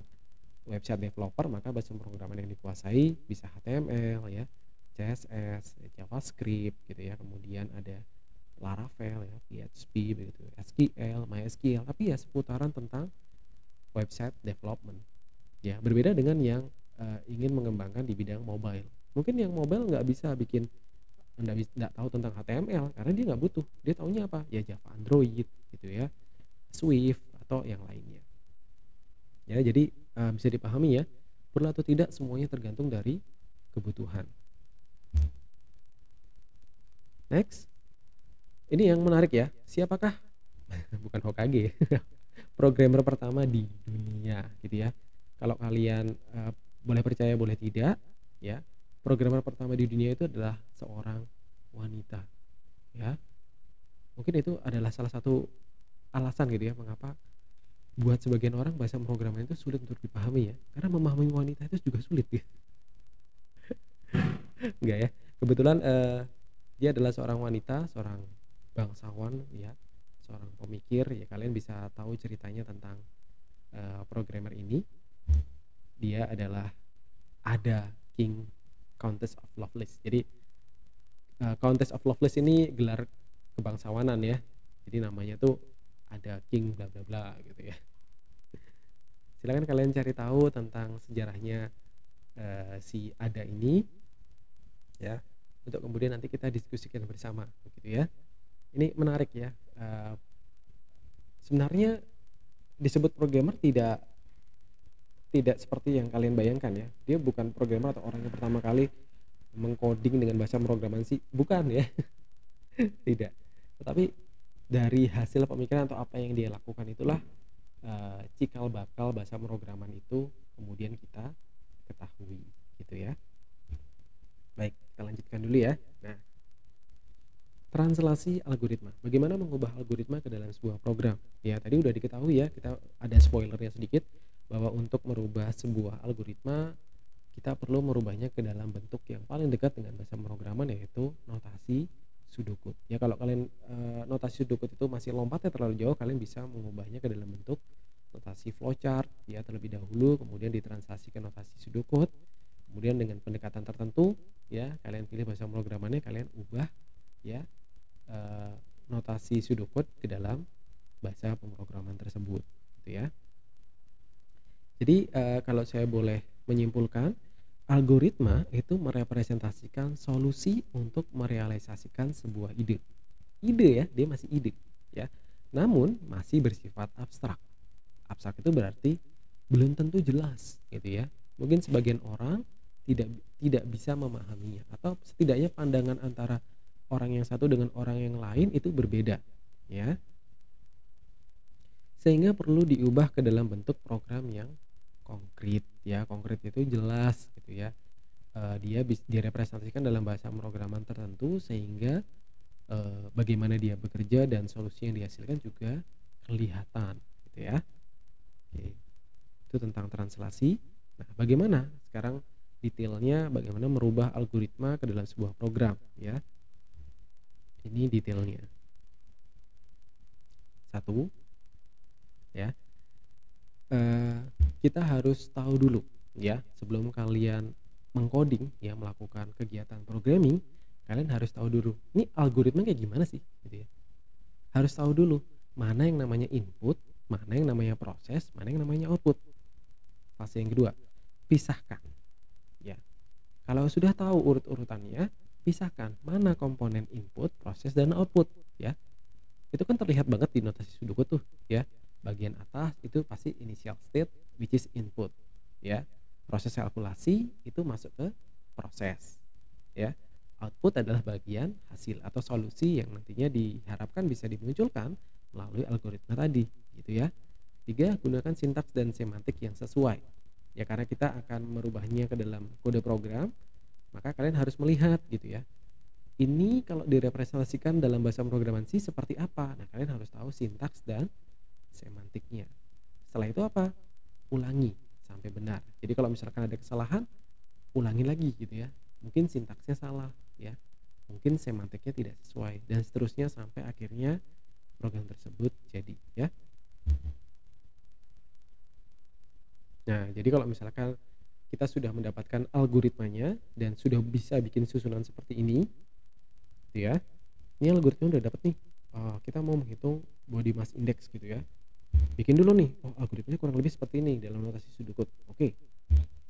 website developer, maka bahasa pemrograman yang dikuasai bisa HTML ya, CSS, JavaScript gitu ya, kemudian ada Laravel ya, PHP begitu, SQL, MySQL, tapi ya seputaran tentang website development. Ya, berbeda dengan yang ingin mengembangkan di bidang mobile. Mungkin yang mobile nggak bisa bikin, nggak tahu tentang HTML karena dia nggak butuh. Dia taunya apa? Ya Java, Android, gitu ya, Swift atau yang lainnya. Ya, jadi bisa dipahami ya, perlu atau tidak semuanya tergantung dari kebutuhan. Next, ini yang menarik ya. Siapakah bukan Hokage, programmer pertama di dunia, gitu ya? Kalau kalian boleh percaya boleh tidak ya, programmer pertama di dunia itu adalah seorang wanita ya. Mungkin itu adalah salah satu alasan gitu ya mengapa buat sebagian orang bahasa pemrograman itu sulit untuk dipahami ya, karena memahami wanita itu juga sulit gitu. Enggak ya, kebetulan dia adalah seorang wanita, seorang bangsawan ya, seorang pemikir ya. Kalian bisa tahu ceritanya tentang programmer ini. Dia adalah Ada King Countess of Lovelace. Jadi Countess of Lovelace ini gelar kebangsawanan ya. Jadi namanya tuh Ada King bla bla bla gitu ya. Silakan kalian cari tahu tentang sejarahnya si Ada ini ya, untuk kemudian nanti kita diskusikan bersama begitu ya. Ini menarik ya. Sebenarnya disebut programmer tidak seperti yang kalian bayangkan ya. Dia bukan programmer atau orang yang pertama kali mengcoding dengan bahasa pemrograman sih, bukan ya. Tidak. Tetapi dari hasil pemikiran atau apa yang dia lakukan itulah cikal bakal bahasa pemrograman itu kemudian kita ketahui gitu ya. Baik, kita lanjutkan dulu ya. Nah, translasi algoritma. Bagaimana mengubah algoritma ke dalam sebuah program? Ya, tadi udah diketahui ya, kita ada spoilernya sedikit bahwa untuk merubah sebuah algoritma kita perlu merubahnya ke dalam bentuk yang paling dekat dengan bahasa pemrograman, yaitu notasi pseudocode. Ya, kalau kalian notasi pseudocode itu masih lompatnya terlalu jauh, kalian bisa mengubahnya ke dalam bentuk notasi flowchart ya terlebih dahulu, kemudian ditranslasi ke notasi pseudocode. Kemudian dengan pendekatan tertentu ya, kalian pilih bahasa pemrogramannya, kalian ubah ya notasi pseudocode ke dalam bahasa pemrograman tersebut gitu ya. Jadi kalau saya boleh menyimpulkan, algoritma itu merepresentasikan solusi untuk merealisasikan sebuah ide. Ide ya, dia masih ide ya. Namun masih bersifat abstrak. Abstrak itu berarti belum tentu jelas gitu ya. Mungkin sebagian orang tidak bisa memahaminya, atau setidaknya pandangan antara orang yang satu dengan orang yang lain itu berbeda, ya. Sehingga perlu diubah ke dalam bentuk program yang konkret, ya. Konkret itu jelas gitu ya. Dia direpresentasikan dalam bahasa pemrograman tertentu sehingga bagaimana dia bekerja dan solusi yang dihasilkan juga kelihatan gitu ya. Oke, itu tentang translasi. Nah, bagaimana sekarang detailnya bagaimana merubah algoritma ke dalam sebuah program ya. Ini detailnya. Satu, ya. eh, Kita harus tahu dulu ya, sebelum kalian mengcoding ya, melakukan kegiatan programming, kalian harus tahu dulu ini algoritma kayak gimana sih gitu ya. Harus tahu dulu mana yang namanya input, mana yang namanya proses, mana yang namanya output. Fase yang kedua, pisahkan ya. Kalau sudah tahu urut-urutannya, pisahkan mana komponen input, proses, dan output ya. Itu kan terlihat banget di notasi Sudoku tuh ya. Bagian atas itu pasti initial state which is input ya. Proses kalkulasi itu masuk ke proses ya. Output adalah bagian hasil atau solusi yang nantinya diharapkan bisa dimunculkan melalui algoritma tadi gitu ya. Tiga, gunakan sintaks dan semantik yang sesuai ya, karena kita akan merubahnya ke dalam kode program, maka kalian harus melihat gitu ya, ini kalau direpresentasikan dalam bahasa pemrograman C seperti apa. Nah, kalian harus tahu sintaks dan semantiknya. Setelah itu apa? Ulangi sampai benar. Jadi kalau misalkan ada kesalahan, ulangi lagi gitu ya. Mungkin sintaksnya salah ya. Mungkin semantiknya tidak sesuai dan seterusnya sampai akhirnya program tersebut jadi ya. Nah, jadi kalau misalkan kita sudah mendapatkan algoritmanya dan sudah bisa bikin susunan seperti ini, gitu ya. Ini algoritma udah dapat nih. Kita mau menghitung body mass index gitu ya. Bikin dulu nih. Algoritmanya kurang lebih seperti ini dalam notasi Sudoku. Oke.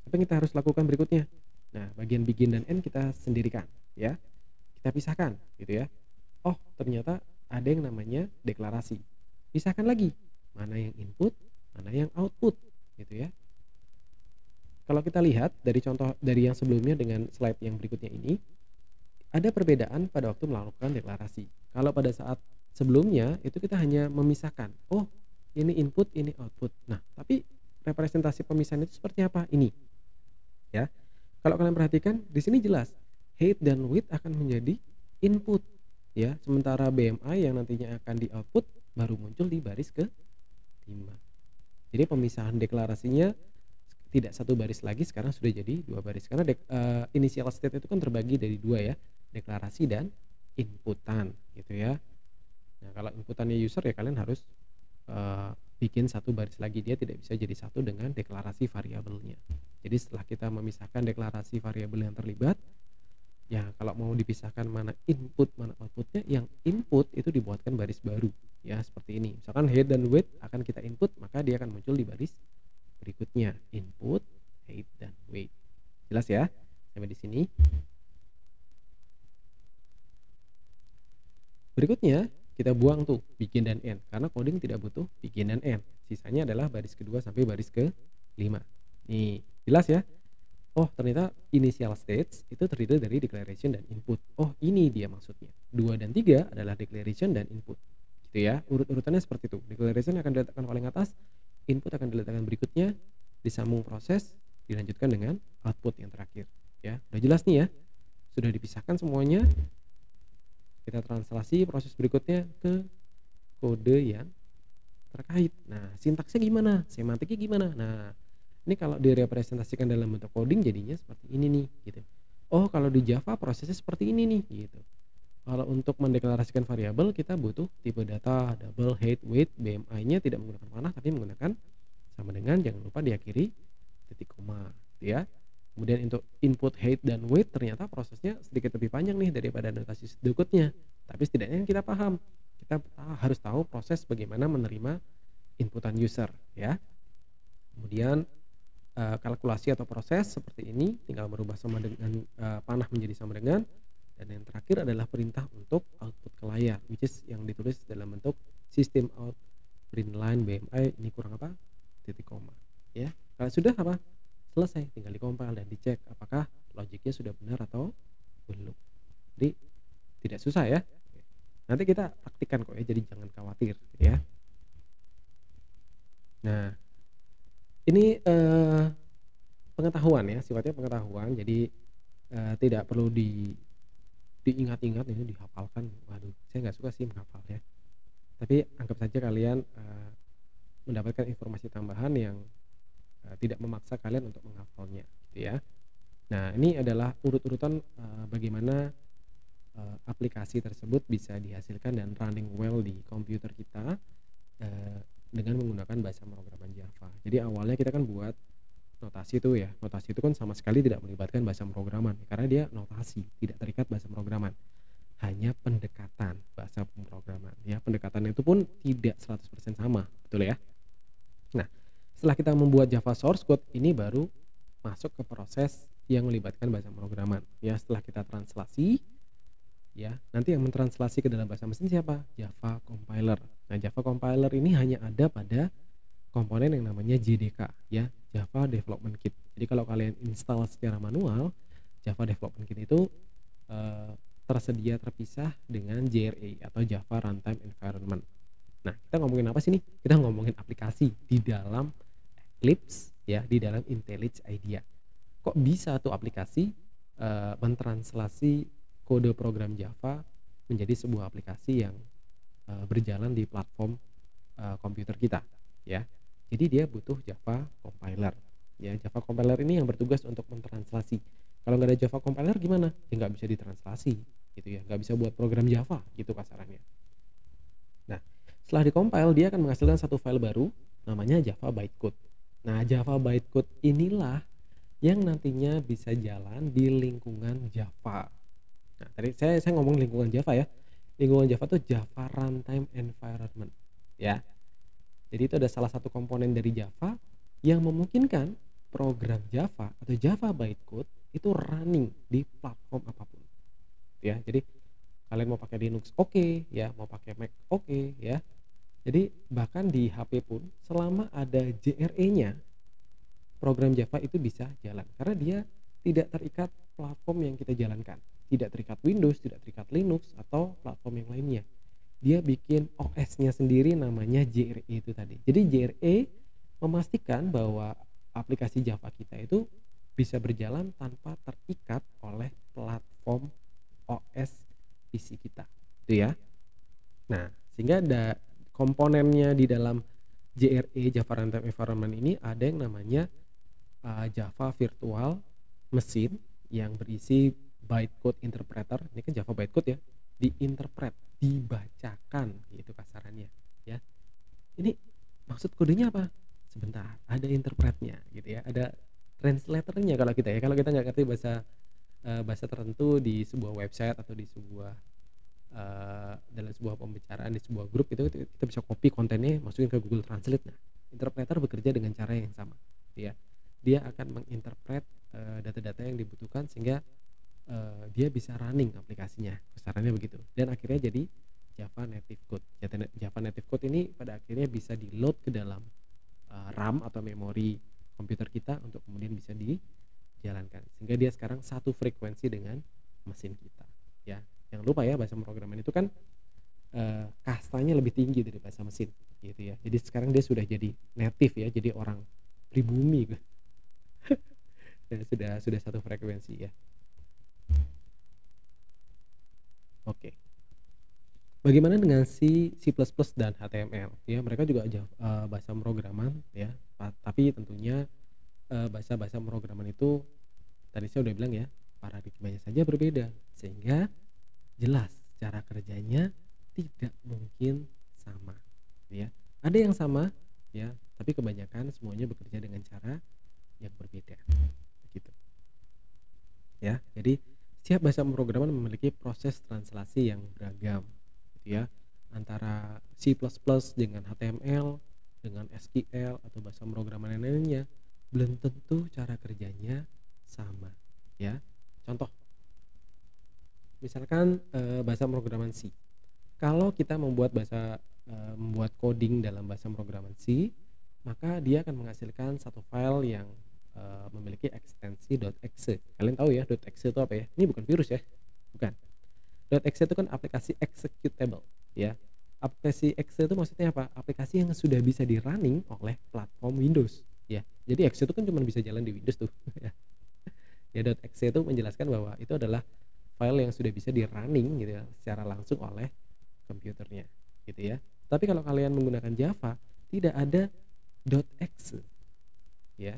Apa yang kita harus lakukan berikutnya? Nah, bagian begin dan end kita sendirikan ya. Kita pisahkan gitu ya. Ternyata ada yang namanya deklarasi. Pisahkan lagi. Mana yang input, mana yang output gitu ya. Kalau kita lihat dari contoh dari yang sebelumnya dengan slide yang berikutnya ini, ada perbedaan pada waktu melakukan deklarasi. Kalau pada saat sebelumnya itu kita hanya memisahkan, ini input, ini output. Nah, tapi representasi pemisahan itu seperti apa? Ini, ya. Kalau kalian perhatikan di sini jelas height dan width akan menjadi input, ya. Sementara BMI yang nantinya akan di output baru muncul di baris ke-5. Jadi pemisahan deklarasinya tidak satu baris lagi, sekarang sudah jadi 2 baris karena initial state itu kan terbagi dari 2 ya, deklarasi dan inputan gitu ya. Nah, kalau inputannya user ya kalian harus bikin 1 baris lagi, dia tidak bisa jadi satu dengan deklarasi variabelnya. Jadi setelah kita memisahkan deklarasi variabel yang terlibat, ya kalau mau dipisahkan mana input mana outputnya, yang input itu dibuatkan baris baru ya, seperti ini. Misalkan height dan width akan kita input, maka dia akan muncul di baris berikutnya, input, height, dan weight. Jelas ya sampai di sini? Berikutnya kita buang tuh begin dan end karena coding tidak butuh begin dan end. Sisanya adalah baris kedua sampai baris ke-5. Nih, jelas ya? Ternyata initial states itu terdiri dari declaration dan input. Ini dia maksudnya. 2 dan 3 adalah declaration dan input. Gitu ya. Urut-urutannya seperti itu. Declaration akan diletakkan paling atas, input akan diletakkan berikutnya, disambung proses, dilanjutkan dengan output yang terakhir ya. Udah jelas nih ya, sudah dipisahkan semuanya. Kita translasi proses berikutnya ke kode yang terkait. Nah, sintaksnya gimana, semantiknya gimana. Nah, ini kalau direpresentasikan dalam bentuk coding jadinya seperti ini nih gitu. Kalau di Java prosesnya seperti ini nih gitu. Kalau untuk mendeklarasikan variabel kita butuh tipe data, double, height, weight, BMI-nya tidak menggunakan panah tapi menggunakan sama dengan, jangan lupa diakhiri titik koma gitu ya. Kemudian untuk input, height, dan weight ternyata prosesnya sedikit lebih panjang nih daripada notasi Sudoku-nya. Tapi setidaknya kita paham. Kita harus tahu proses bagaimana menerima inputan user ya. Kemudian kalkulasi atau proses seperti ini tinggal merubah sama dengan panah menjadi sama dengan. Dan yang terakhir adalah perintah untuk output ke layar, which is yang ditulis dalam bentuk system out print line BMI ini kurang apa? Titik koma ya. Kalau sudah apa? Selesai, tinggal dikompil dan dicek apakah logiknya sudah benar atau belum. Jadi tidak nggak susah ya. Nanti kita praktikkan kok ya, jadi jangan khawatir gitu ya. Nah, ini pengetahuan ya, sifatnya pengetahuan. Jadi tidak perlu diingat-ingat ini, dihafalkan. Waduh, saya nggak suka sih menghafal ya. Tapi anggap saja kalian mendapatkan informasi tambahan yang tidak memaksa kalian untuk menghafalnya gitu ya. Nah, ini adalah urut-urutan bagaimana aplikasi tersebut bisa dihasilkan dan running well di komputer kita dengan menggunakan bahasa pemrograman Java. Jadi awalnya kita kan buat notasi itu ya. Notasi itu kan sama sekali tidak melibatkan bahasa pemrograman karena dia notasi, tidak terikat bahasa pemrograman. Hanya pendekatan bahasa pemrograman ya. Pendekatan itu pun tidak 100% sama, betul ya? Nah, setelah kita membuat Java source code, ini baru masuk ke proses yang melibatkan bahasa pemrograman ya. Setelah kita translasi ya, nanti yang mentranslasi ke dalam bahasa mesin siapa? Java compiler. Nah, Java compiler ini hanya ada pada komponen yang namanya JDK ya, Java Development Kit. Jadi kalau kalian install secara manual, Java Development Kit itu tersedia terpisah dengan JRE atau Java Runtime Environment. Nah, kita ngomongin apa sih nih? Kita ngomongin aplikasi di dalam Eclipse ya, di dalam IntelliJ IDEA. Kok bisa tuh aplikasi mentranslasi kode program Java menjadi sebuah aplikasi yang berjalan di platform komputer kita ya. Jadi dia butuh Java compiler ya. Java compiler ini yang bertugas untuk mentranslasi. Kalau nggak ada Java compiler gimana? Ya nggak bisa ditranslasi gitu ya, nggak bisa buat program Java gitu kasarannya. Nah, setelah dikompil dia akan menghasilkan satu file baru namanya Java bytecode. Nah, Java bytecode inilah yang nantinya bisa jalan di lingkungan Java. Nah, tadi saya ngomong lingkungan Java ya. Lingkungan Java itu Java Runtime Environment ya. Jadi itu ada salah satu komponen dari Java yang memungkinkan program Java atau Java bytecode itu running di platform apapun. Ya, jadi kalian mau pakai Linux oke, ya, mau pakai Mac oke, ya. Jadi bahkan di HP pun selama ada JRE-nya program Java itu bisa jalan karena dia tidak terikat platform yang kita jalankan. Tidak terikat Windows, tidak terikat Linux atau platform yang lainnya. Dia bikin OS-nya sendiri namanya JRE itu tadi. Jadi JRE memastikan bahwa aplikasi Java kita itu bisa berjalan tanpa terikat oleh platform OS PC kita. Itu ya. Nah, sehingga ada komponennya di dalam JRE Java Runtime Environment ini ada yang namanya Java Virtual Machine yang berisi bytecode interpreter. Ini kan Java bytecode ya, diinterpret, dibacakan gitu kasarannya ya. Ini maksud kodenya apa? Sebentar, ada interpretnya gitu ya, ada translatornya kalau kita ya. Kalau kita nggak ngerti bahasa tertentu di sebuah website atau di sebuah dalam sebuah pembicaraan di sebuah grup itu kita bisa copy kontennya masukin ke Google Translate. Nah, interpreter bekerja dengan cara yang sama ya. Dia akan menginterpret data-data yang dibutuhkan sehingga dia bisa running aplikasinya, kasarannya begitu. Dan akhirnya jadi Java Native Code. Java Native Code ini pada akhirnya bisa di load ke dalam RAM atau memori komputer kita untuk kemudian bisa dijalankan sehingga dia sekarang satu frekuensi dengan mesin kita ya. Jangan lupa ya, bahasa pemrograman itu kan kastanya lebih tinggi dari bahasa mesin gitu ya. Jadi sekarang dia sudah jadi native ya, jadi orang pribumi sudah satu frekuensi ya. Oke. Bagaimana dengan C++ dan HTML? Ya, mereka juga bahasa pemrograman ya, tapi tentunya bahasa-bahasa pemrograman itu tadi saya udah bilang ya, paradigmanya saja berbeda sehingga jelas cara kerjanya tidak mungkin sama ya. Ada yang sama ya, tapi kebanyakan semuanya bekerja dengan cara yang berbeda begitu. Ya, jadi setiap bahasa pemrograman memiliki proses translasi yang beragam gitu ya, antara C++ dengan HTML, dengan SQL atau bahasa pemrograman yang lainnya belum tentu cara kerjanya sama ya. Contoh misalkan bahasa pemrograman C. Kalau kita membuat coding dalam bahasa pemrograman C, maka dia akan menghasilkan satu file yang memiliki ekstensi .exe. Kalian tahu ya .exe itu apa ya? Ini bukan virus ya, bukan. .exe itu kan aplikasi executable ya. Aplikasi exe itu maksudnya apa? Aplikasi yang sudah bisa di running oleh platform Windows ya. Jadi exe itu kan cuma bisa jalan di Windows tuh ya. Ya .exe itu menjelaskan bahwa itu adalah file yang sudah bisa di running gitu ya secara langsung oleh komputernya gitu ya. Tapi kalau kalian menggunakan Java tidak ada .exe ya.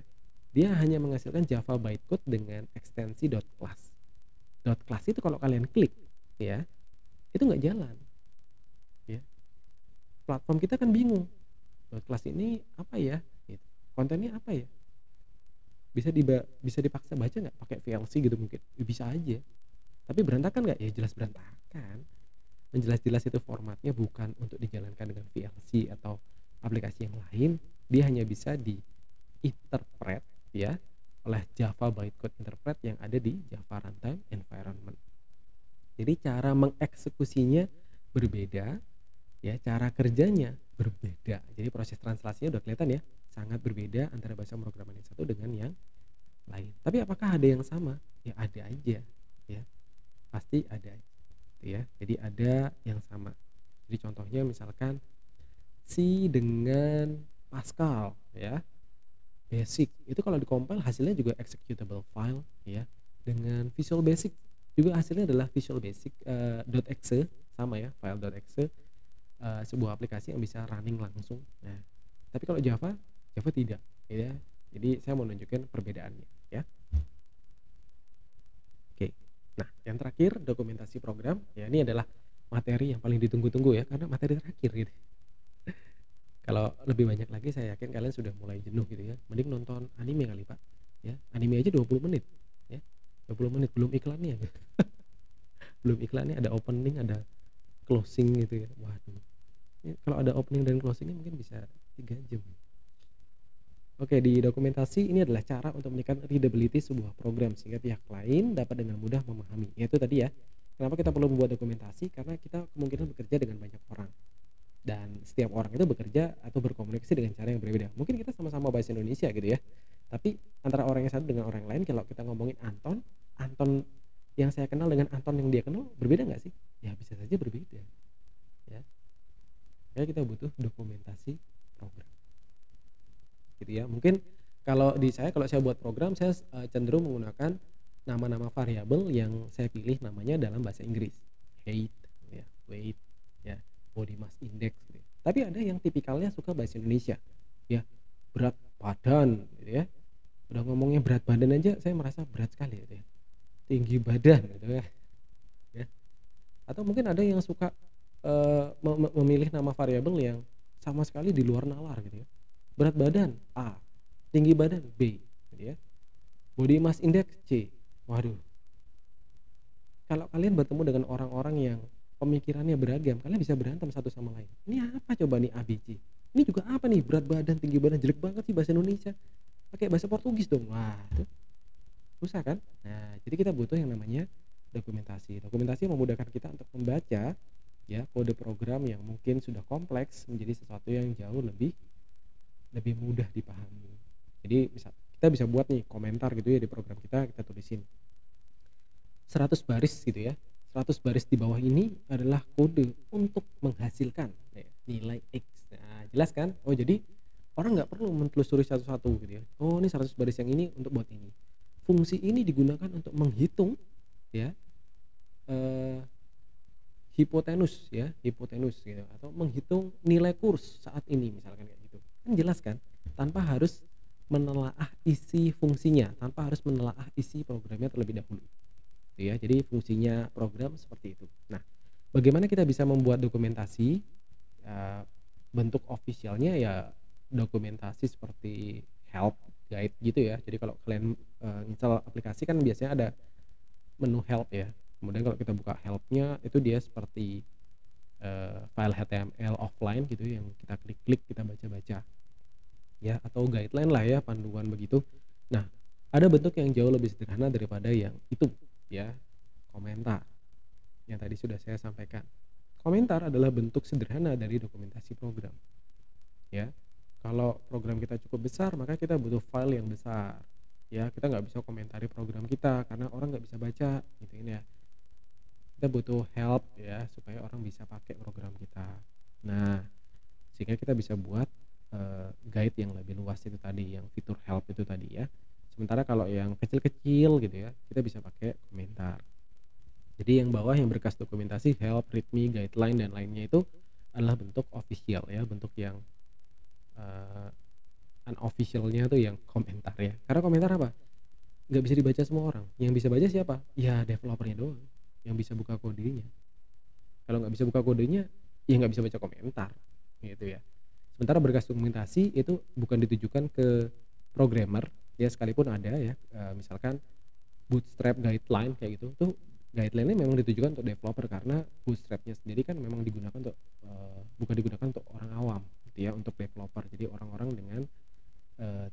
Dia hanya menghasilkan Java bytecode dengan ekstensi .class. .class itu kalau kalian klik ya, itu nggak jalan ya. Platform kita kan bingung, .class ini apa ya gitu. Kontennya apa ya, bisa dipaksa baca nggak pakai VLC gitu mungkin ya, bisa aja, tapi berantakan nggak, ya jelas berantakan. Menjelas-jelas itu formatnya bukan untuk dijalankan dengan VLC atau aplikasi yang lain, dia hanya bisa diinterpret ya oleh Java bytecode interpret yang ada di Java runtime environment. Jadi cara mengeksekusinya berbeda ya, cara kerjanya berbeda. Jadi proses translasinya udah kelihatan ya, sangat berbeda antara bahasa pemrograman yang satu dengan yang lain. Tapi apakah ada yang sama? Ya ada aja ya, pasti ada aja ya. Jadi ada yang sama. Jadi contohnya misalkan C dengan Pascal ya, basic itu kalau dikompil hasilnya juga executable file ya. Dengan Visual Basic juga hasilnya adalah Visual Basic .exe sama ya, file .exe, sebuah aplikasi yang bisa running langsung. Nah, tapi kalau Java tidak ya. Jadi saya mau nunjukin perbedaannya ya. Oke. Nah, yang terakhir dokumentasi program ya, ini adalah materi yang paling ditunggu-tunggu ya, karena materi terakhir gitu. Kalau lebih banyak lagi saya yakin kalian sudah mulai jenuh gitu ya. Mending nonton anime kali Pak ya. Anime aja 20 menit ya. 20 menit belum iklannya gitu. Belum iklannya, ada opening, ada closing gitu ya. Waduh. Ya, kalau ada opening dan closingnya mungkin bisa 3 jam. Oke, di dokumentasi ini adalah cara untuk meningkatkan readability sebuah program sehingga pihak lain dapat dengan mudah memahami. Yaitu tadi ya. Kenapa kita perlu membuat dokumentasi? Karena kita kemungkinan bekerja dengan banyak orang. Dan setiap orang itu bekerja atau berkomunikasi dengan cara yang berbeda. Mungkin kita sama-sama bahasa Indonesia gitu ya, tapi antara orang yang satu dengan orang lain, kalau kita ngomongin Anton yang saya kenal dengan Anton yang dia kenal berbeda nggak sih? Ya bisa saja berbeda ya. Jadi kita butuh dokumentasi program gitu ya. Mungkin kalau saya buat program, saya cenderung menggunakan nama-nama variabel yang saya pilih namanya dalam bahasa Inggris, height ya, weight ya, body mass index gitu. Tapi ada yang tipikalnya suka bahasa Indonesia ya, berat badan gitu ya. Udah ngomongnya berat badan aja saya merasa berat sekali gitu ya, tinggi badan gitu ya. Atau mungkin ada yang suka memilih nama variabel yang sama sekali di luar nalar gitu ya, berat badan A, tinggi badan B gitu ya, body mass index C. Waduh, kalau kalian bertemu dengan orang-orang yang pemikirannya beragam, kalian bisa berantem satu sama lain. Ini apa coba nih ABC? Ini juga apa nih, berat badan, tinggi badan, jelek banget sih bahasa Indonesia. Pakai bahasa Portugis dong. Wah, itu susah kan? Nah, jadi kita butuh yang namanya dokumentasi. Dokumentasi memudahkan kita untuk membaca ya kode program yang mungkin sudah kompleks menjadi sesuatu yang jauh lebih mudah dipahami. Jadi kita bisa buat nih komentar gitu ya di program kita tulisin 100 baris gitu ya. 100 baris di bawah ini adalah kode untuk menghasilkan nilai X. Nah, jelas kan? Oh, jadi orang nggak perlu mentelusuri satu-satu gitu ya. Oh, ini 100 baris yang ini untuk buat ini. Fungsi ini digunakan untuk menghitung ya hipotenus gitu, atau menghitung nilai kurs saat ini misalkan kayak gitu. Kan jelas kan? Tanpa harus menelaah isi fungsinya, tanpa harus menelaah isi programnya terlebih dahulu. Ya, jadi fungsinya program seperti itu. Nah, bagaimana kita bisa membuat dokumentasi? Bentuk officialnya ya dokumentasi seperti help, guide gitu ya. Jadi kalau kalian install aplikasi kan biasanya ada menu help ya. Kemudian kalau kita buka helpnya itu dia seperti file HTML offline gitu yang kita klik-klik, kita baca-baca ya, atau guideline lah ya, panduan begitu. Nah, ada bentuk yang jauh lebih sederhana daripada yang itu ya, komentar yang tadi sudah saya sampaikan. Komentar adalah bentuk sederhana dari dokumentasi program ya. Kalau program kita cukup besar, maka kita butuh file yang besar ya. Kita nggak bisa komentari program kita karena orang nggak bisa baca gitu ya. kita butuh help ya supaya orang bisa pakai program kita. Nah, sehingga kita bisa buat guide yang lebih luas itu tadi, yang fitur help itu tadi ya. Sementara kalau yang kecil-kecil gitu ya, kita bisa pakai komentar. Jadi yang bawah yang berkas dokumentasi, help, readme, guideline dan lainnya itu adalah bentuk official ya, bentuk yang eee, unofficial-nya tuh yang komentar ya. Karena komentar apa? Nggak bisa dibaca semua orang, yang bisa baca siapa? Ya developer-nya doang, yang bisa buka kodenya. Kalau nggak bisa buka kodenya, ya nggak bisa baca komentar, gitu ya. Sementara berkas dokumentasi itu bukan ditujukan ke programmer, ya sekalipun ada ya, misalkan Bootstrap guideline kayak gitu, tuh guideline-nya memang ditujukan untuk developer karena Bootstrap-nya sendiri kan memang digunakan untuk, bukan digunakan untuk orang awam gitu ya, untuk developer. Jadi orang-orang dengan,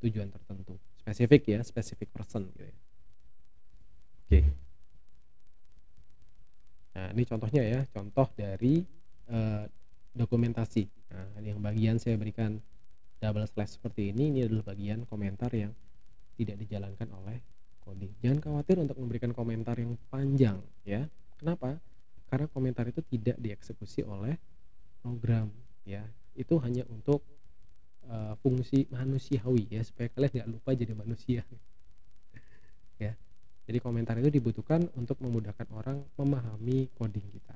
tujuan tertentu, spesifik ya, specific person gitu ya. Oke. Nah, ini contohnya ya, contoh dari, eee, dokumentasi. Nah, yang bagian saya berikan double slash seperti ini adalah bagian komentar yang tidak dijalankan oleh coding. Jangan khawatir untuk memberikan komentar yang panjang ya. Kenapa? Karena komentar itu tidak dieksekusi oleh program ya. Itu hanya untuk, fungsi manusiawi ya, supaya kalian nggak lupa jadi manusia ya. Jadi komentar itu dibutuhkan untuk memudahkan orang memahami coding kita,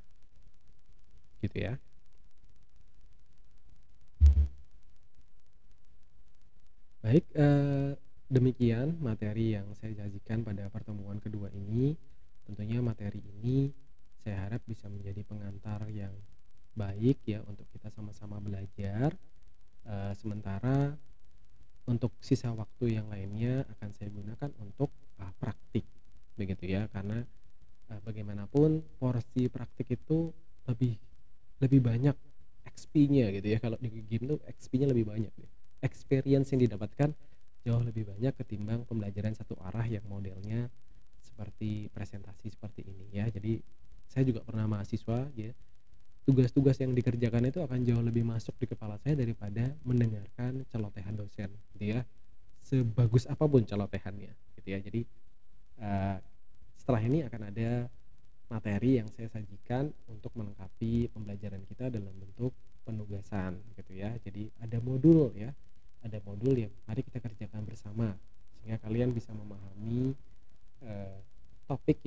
gitu ya. Baik, demikian materi yang saya sajikan pada pertemuan kedua ini. Tentunya materi ini saya harap bisa menjadi pengantar yang baik ya untuk kita sama-sama belajar. Sementara untuk sisa waktu yang lainnya akan saya gunakan untuk praktik, begitu ya. Karena bagaimanapun porsi praktik itu lebih lebih banyak XP-nya gitu ya. Kalau di game tuh XP-nya lebih banyak ya. Experience yang didapatkan jauh lebih banyak ketimbang pembelajaran satu arah yang modelnya seperti presentasi seperti ini ya. Jadi saya juga pernah mahasiswa ya, tugas-tugas yang dikerjakan itu akan jauh lebih masuk di kepala saya daripada mendengarkan celotehan dosen gitu ya. Sebagus apapun celotehannya gitu ya. Jadi eh, setelah ini akan ada materi yang saya sajikan untuk melengkapi pembelajaran kita dalam bentuk penugasan gitu ya. Jadi ada modul ya, ada modul yang mari kita kerjakan bersama sehingga kalian bisa memahami eh, topik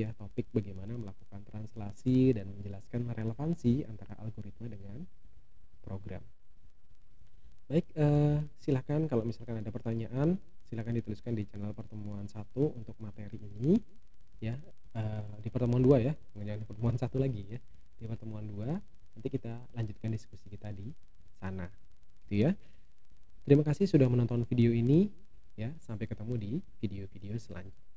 bagaimana melakukan translasi dan menjelaskan relevansi antara algoritma dengan program. Baik, silakan kalau misalkan ada pertanyaan silakan dituliskan di channel pertemuan 1 untuk materi ini ya. Di pertemuan 2 ya, jangan di pertemuan 1 lagi ya. Di pertemuan 2 nanti kita lanjutkan diskusi kita di sana gitu ya. Terima kasih sudah menonton video ini ya, sampai ketemu di video-video selanjutnya.